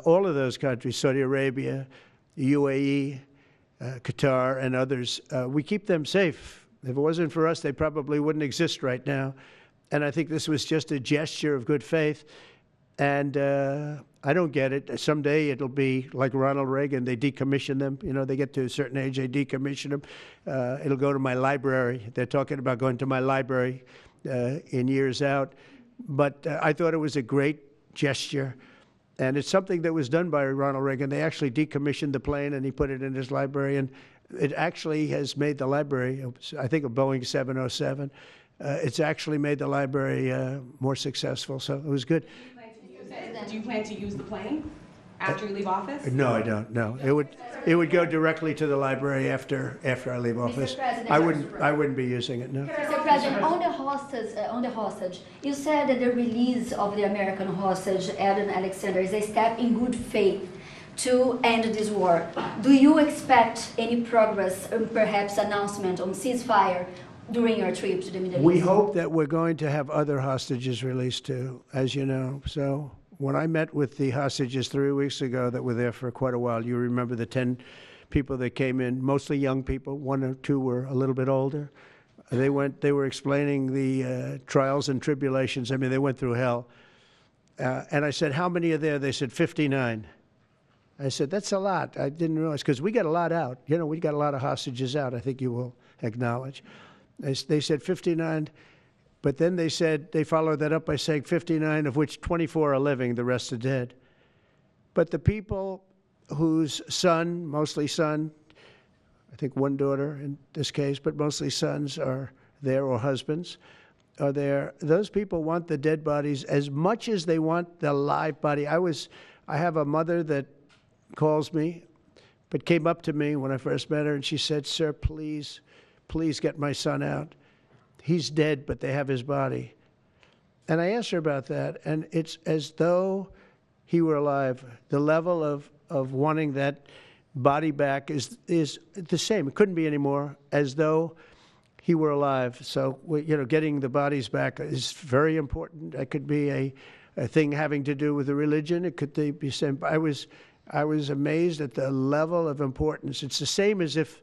[SPEAKER 1] all of those countries, Saudi Arabia, UAE, Qatar, and others. We keep them safe. If it wasn't for us, they probably wouldn't exist right now. And I think this was just a gesture of good faith. And I don't get it. Someday it'll be like Ronald Reagan. They decommission them. You know, they get to a certain age, they decommission them. It'll go to my library. They're talking about going to my library in years out. But I thought it was a great gesture. And it's something that was done by Ronald Reagan. They actually decommissioned the plane, and he put it in his library. And it actually has made the library, I think, a Boeing 707. It's actually made the library more successful. So it was good.
[SPEAKER 6] Do you plan to use the plane after you leave office?
[SPEAKER 1] No, I don't. No, it would go directly to the library after I leave office. I wouldn't be using it. No.
[SPEAKER 7] Mr. President, on the hostage, you said that the release of the American hostage, Adam Alexander, is a step in good faith to end this war. Do you expect any progress, perhaps announcement on ceasefire during your trip to the Middle East?
[SPEAKER 1] We hope that we're going to have other hostages released too, as you know. So when I met with the hostages 3 weeks ago that were there for quite a while, you remember the 10 people that came in, mostly young people, 1 or 2 were a little bit older. They were explaining the trials and tribulations. I mean, they went through hell. And I said, how many are there? They said 59. I said, that's a lot. I didn't realize, because we got a lot out. You know, we got a lot of hostages out, I think you will acknowledge. They said 59, but then they said, they followed that up by saying 59, of which 24 are living, the rest are dead. But the people whose son, mostly son, I think 1 daughter in this case, but mostly sons are there, or husbands are there, those people want the dead bodies as much as they want the live body. I have a mother that calls me, but came up to me when I first met her, and she said, sir, please get my son out. He's dead, but they have his body. And I asked her about that, and it's as though he were alive. The level of wanting that body back is the same. It couldn't be any more, as though he were alive. So, you know, getting the bodies back is very important. That could be a thing having to do with the religion. It could be same. I was amazed at the level of importance. It's the same as if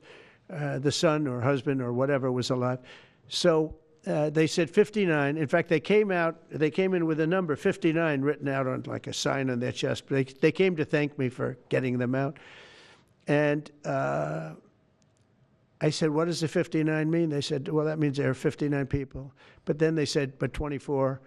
[SPEAKER 1] the son or husband or whatever was alive. So they said 59. In fact, they came in with a number 59 written out on like a sign on their chest. But they came to thank me for getting them out. And I said, what does the 59 mean? They said, well, that means there are 59 people. But then they said, but 24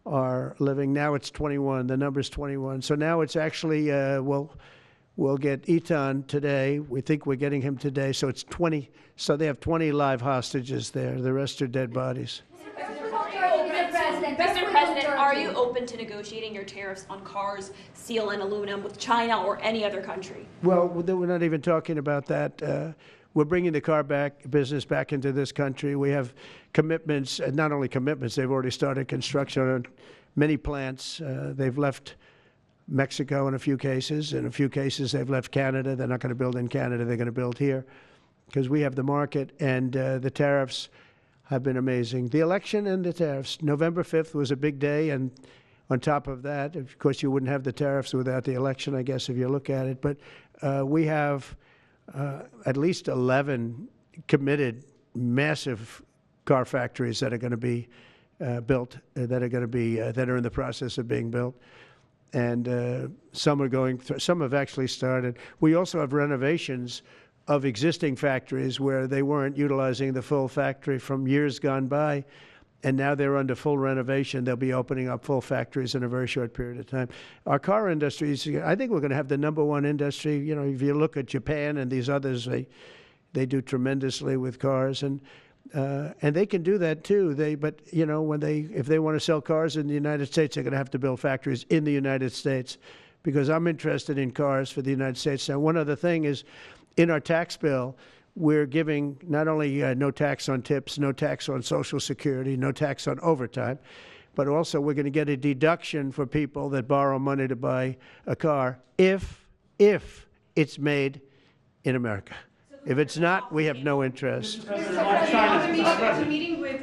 [SPEAKER 1] are living. Now it's 21. The number's 21. So now it's actually, we'll get Eitan today. We think we're getting him today. So it's 20. So they have 20 live hostages there. The rest are dead bodies.
[SPEAKER 8] Mr. President, are you open to negotiating your tariffs on cars, steel, and aluminum with China or any other country?
[SPEAKER 1] Well, we're not even talking about that. We're bringing the car business back into this country. We have commitments, and not only commitments, they've already started construction on many plants. They've left Mexico in a few cases. In a few cases, they've left Canada. They're not going to build in Canada. They're going to build here because we have the market. And the tariffs, have been amazing. The election and the tariffs. November 5th was a big day, and on top of that, of course, you wouldn't have the tariffs without the election, I guess, if you look at it. But we have at least 11 committed massive car factories that are going to be built, that are in the process of being built. And some are going through, some have actually started. We also have renovations of existing factories where they weren't utilizing the full factory from years gone by, and now they're under full renovation. They'll be opening up full factories in a very short period of time. Our car industry is, I think we're going to have the #1 industry. You know, if you look at Japan and these others, they do tremendously with cars, and they can do that too. But you know, if they want to sell cars in the United States, they're going to have to build factories in the United States, because I'm interested in cars for the United States. Now, one other thing is, in our tax bill, we're giving not only no tax on tips, no tax on Social Security, no tax on overtime, but also we're going to get a deduction for people that borrow money to buy a car if it's made in America. If it's not, we have no interest.
[SPEAKER 6] The meeting with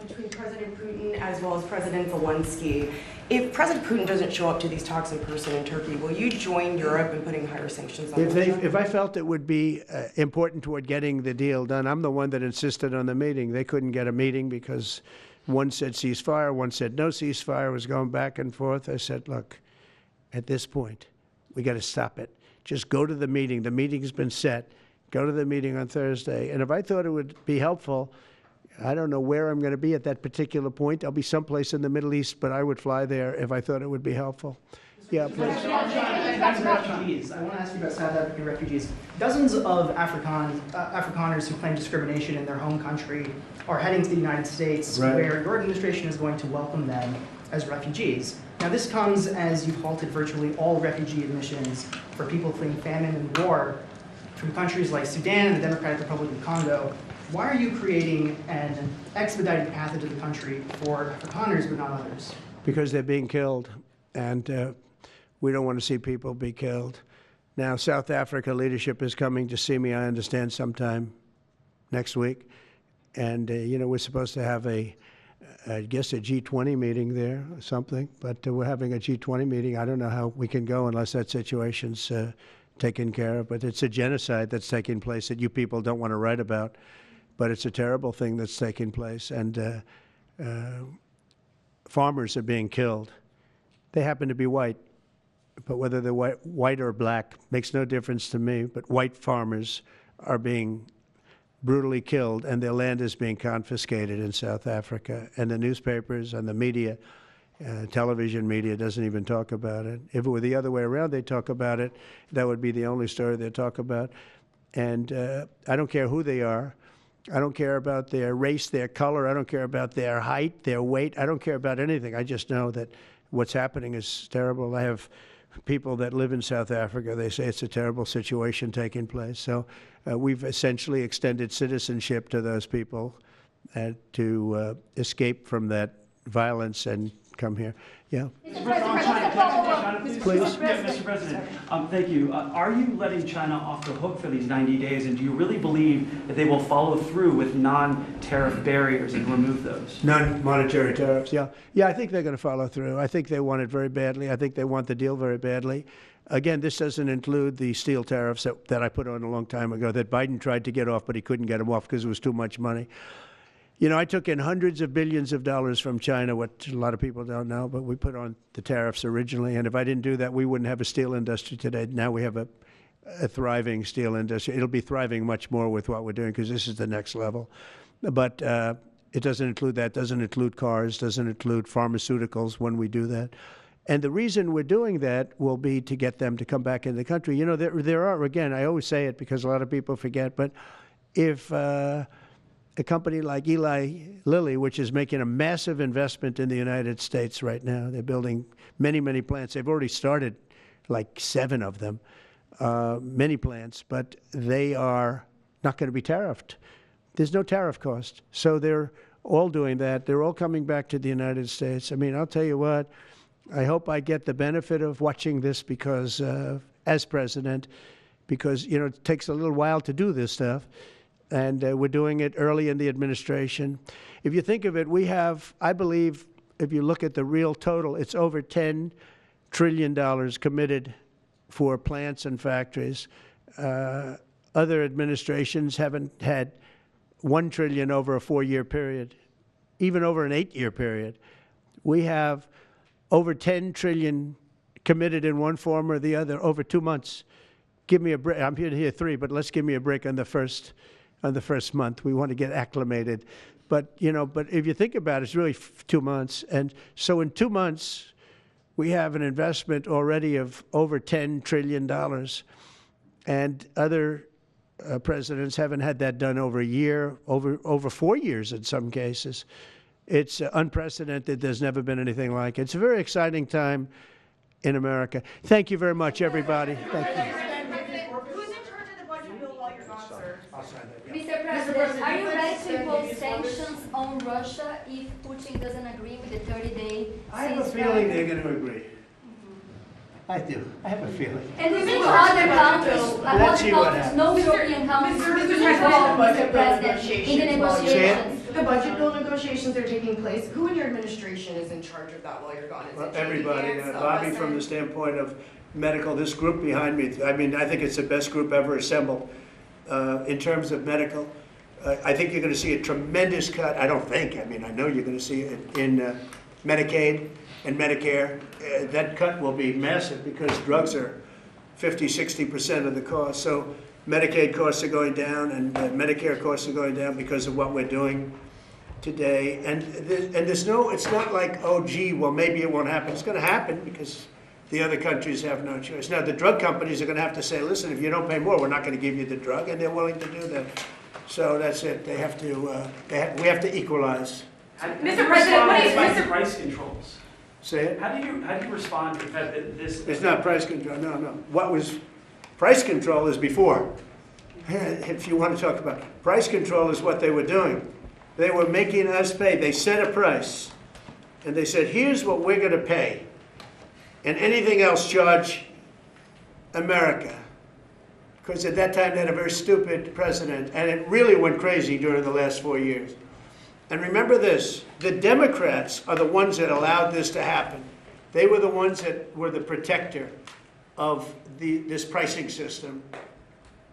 [SPEAKER 6] between President Putin as well as President Zelensky. If President Putin doesn't show up to these talks in person in Turkey, will you join Europe in putting higher sanctions on Russia?
[SPEAKER 1] If I felt it would be important toward getting the deal done, I'm the one that insisted on the meeting. They couldn't get a meeting because one said ceasefire, one said no ceasefire. It was going back and forth. I said, look, at this point, we got to stop it. Just go to the meeting. The meeting's been set. Go to the meeting on Thursday. And if I thought it would be helpful, I don't know where I'm going to be at that particular point. I'll be someplace in the Middle East, but I would fly there if I thought it would be helpful. Yeah, please.
[SPEAKER 9] Refugees. I want to ask you about South African refugees. Dozens of Afrikaners who claim discrimination in their home country are heading to the United States,
[SPEAKER 1] right,
[SPEAKER 9] where your administration is going to welcome them as refugees. Now, this comes as you've halted virtually all refugee admissions for people fleeing famine and war from countries like Sudan and the Democratic Republic of Congo. Why are you creating an expedited path into the country for Afrikaners but not others?
[SPEAKER 1] Because they're being killed, and we don't want to see people be killed. Now, South Africa leadership is coming to see me, I understand, sometime next week. And, you know, we're supposed to have I guess a G20 meeting there or something, but we're having a G20 meeting. I don't know how we can go unless that situation's taken care of, but it's a genocide that's taking place that you people don't want to write about, but it's a terrible thing that's taking place, and farmers are being killed. They happen to be white, but whether they're white or black makes no difference to me, but white farmers are being brutally killed, and their land is being confiscated in South Africa, and the newspapers and the media, television media doesn't even talk about it. If it were the other way around, they'd talk about it. That would be the only story they'd talk about. And I don't care who they are. I don't care about their race, their color. I don't care about their height, their weight. I don't care about anything. I just know that what's happening is terrible. I have people that live in South Africa. They say it's a terrible situation taking place. So we've essentially extended citizenship to those people to escape from that violence and come here. Yeah.
[SPEAKER 9] Mr. President, thank you. Are you letting China off the hook for these 90 days, and do you really believe that they will follow through with non-tariff barriers and remove those?
[SPEAKER 1] Non-monetary tariffs, yeah. Yeah, I think they're going to follow through. I think they want it very badly. I think they want the deal very badly. Again, this doesn't include the steel tariffs that I put on a long time ago that Biden tried to get off, but he couldn't get them off because it was too much money. You know, I took in hundreds of billions of dollars from China, what a lot of people don't know, but we put on the tariffs originally. And if I didn't do that, we wouldn't have a steel industry today. Now we have a thriving steel industry. It'll be thriving much more with what we're doing because this is the next level. But it doesn't include that, doesn't include cars, doesn't include pharmaceuticals when we do that. And the reason we're doing that will be to get them to come back in the country. You know, there are, again, I always say it because a lot of people forget, but if a company like Eli Lilly, which is making a massive investment in the United States right now. They're building many, many plants. They've already started like 7 of them, many plants, but they are not going to be tariffed. There's no tariff cost. So they're all doing that. They're all coming back to the United States. I mean, I'll tell you what, I hope I get the benefit of watching this because, as president, because, you know, it takes a little while to do this stuff. and we're doing it early in the administration. If you think of it, we have, I believe, if you look at the real total, it's over $10 trillion committed for plants and factories. Other administrations haven't had $1 trillion over a 4-year period, even over an 8-year period. We have over $10 trillion committed in one form or the other over 2 months. Give me a break. I'm here to hear 3, but let's give me a break on the first month. We want to get acclimated. But, but if you think about it, it's really 2 months. And so in 2 months, we have an investment already of over $10 trillion. And other presidents haven't had that done over a year, over 4 years in some cases. It's unprecedented. There's never been anything like it. It's a very exciting time in America. Thank you very much, everybody. Thank you.
[SPEAKER 6] Who's in charge of the budget bill while you're gone, sir?
[SPEAKER 1] I'll sign that.
[SPEAKER 7] Mr. President, are you ready to impose sanctions on Russia if Putin doesn't agree with the 30-day ceasefire?
[SPEAKER 1] I have a feeling they're going to agree. I do. I have a feeling.
[SPEAKER 7] And we've been to other countries,
[SPEAKER 1] Let's see what happens.
[SPEAKER 7] no European countries involved, Mr. President, in the negotiations.
[SPEAKER 10] The budget bill negotiations are taking place. Who in your administration is in charge of that while you're gone? Is it
[SPEAKER 1] Everybody.
[SPEAKER 10] JD Vance,
[SPEAKER 1] Bobby, from the standpoint of medical, this group behind me, I mean, I think it's the best group ever assembled in terms of medical. I think you're going to see a tremendous cut. I don't think. I mean, I know you're going to see it in Medicaid and Medicare. That cut will be massive because drugs are 50-60% of the cost. So Medicaid costs are going down and Medicare costs are going down because of what we're doing today. And there's no, it's not like, oh, gee, well, maybe it won't happen. It's going to happen because the other countries have no choice. Now, the drug companies are going to have to say, listen, if you don't pay more, we're not going to give you the drug, and they're willing to do that. So that's it. They have to, we have to equalize.
[SPEAKER 6] Mr. President, what is Mr.
[SPEAKER 11] price controls?
[SPEAKER 1] Say it?
[SPEAKER 11] How do you respond to the fact that this?
[SPEAKER 1] It's not price control, no. What was, price control is before. If you want to talk about, price control is what they were doing. They were making us pay. They set a price, and they said, here's what we're going to pay, and anything else charge America. Because at that time, they had a very stupid president, and it really went crazy during the last 4 years. And remember this, the Democrats are the ones that allowed this to happen. They were the ones that were the protector of this pricing system.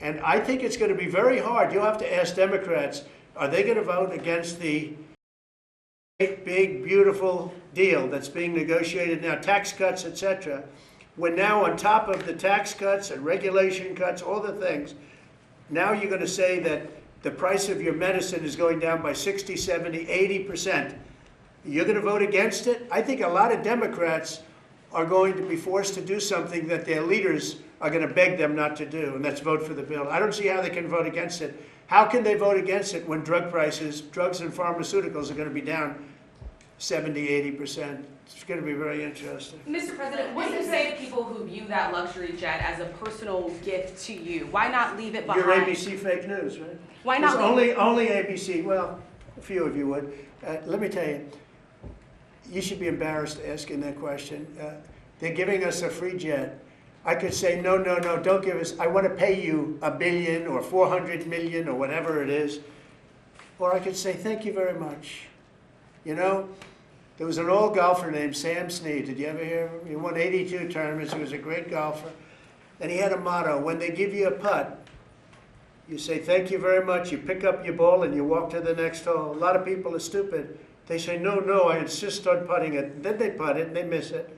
[SPEAKER 1] And I think it's going to be very hard. You'll have to ask Democrats, are they going to vote against the great, big, beautiful deal that's being negotiated now, tax cuts, etc. We're now on top of the tax cuts and regulation cuts, all the things. Now you're going to say that the price of your medicine is going down by 60, 70, 80%. You're going to vote against it? I think a lot of Democrats are going to be forced to do something that their leaders are going to beg them not to do, and that's vote for the bill. I don't see how they can vote against it. How can they vote against it when drug prices, drugs and pharmaceuticals are going to be down 70, 80%? It's going to be very interesting.
[SPEAKER 6] Mr. President, what do you say to people who view that luxury jet as a personal gift to you? Why not leave it behind?
[SPEAKER 1] You're ABC fake news, right?
[SPEAKER 6] Why not?
[SPEAKER 1] Only ABC. Well, a few of you would. Let me tell you, you should be embarrassed asking that question. They're giving us a free jet. I could say, no, don't give us. I want to pay you $1 billion or $400 million or whatever it is. Or I could say, thank you very much. You know, there was an old golfer named Sam Snead. Did you ever hear of him? He won 82 tournaments. He was a great golfer. And he had a motto, when they give you a putt, you say, thank you very much. You pick up your ball and you walk to the next hole. A lot of people are stupid. They say, no, I insist on putting it. And then they putt it and they miss it.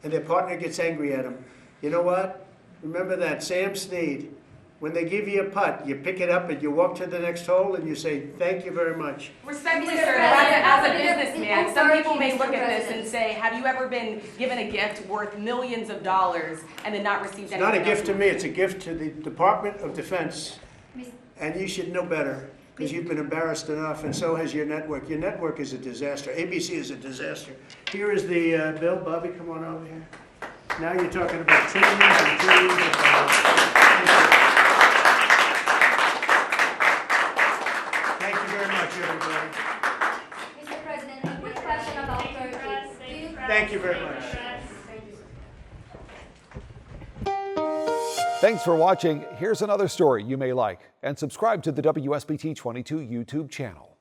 [SPEAKER 1] And their partner gets angry at them. You know what? Remember that, Sam Snead. When they give you a putt, you pick it up and you walk to the next hole and you say, thank you very much.
[SPEAKER 6] Respectfully, sir, as a businessman, some people may look at this and say, have you ever been given a gift worth millions of dollars and then not received anything?
[SPEAKER 1] It's not a gift to me, it's a gift to the Department of Defense. And you should know better, because you've been embarrassed enough, and so has your network. Your network is a disaster. ABC is a disaster. Here is the bill. Bobby, come on over here. Now you're talking about trillions and trillions of dollars. Thank you very much, everybody.
[SPEAKER 7] Mr. President, a quick question about Turkey.
[SPEAKER 1] Thank you very much.
[SPEAKER 12] Thanks for watching. Here's another story you may like, and subscribe to the WSBT 22 YouTube channel.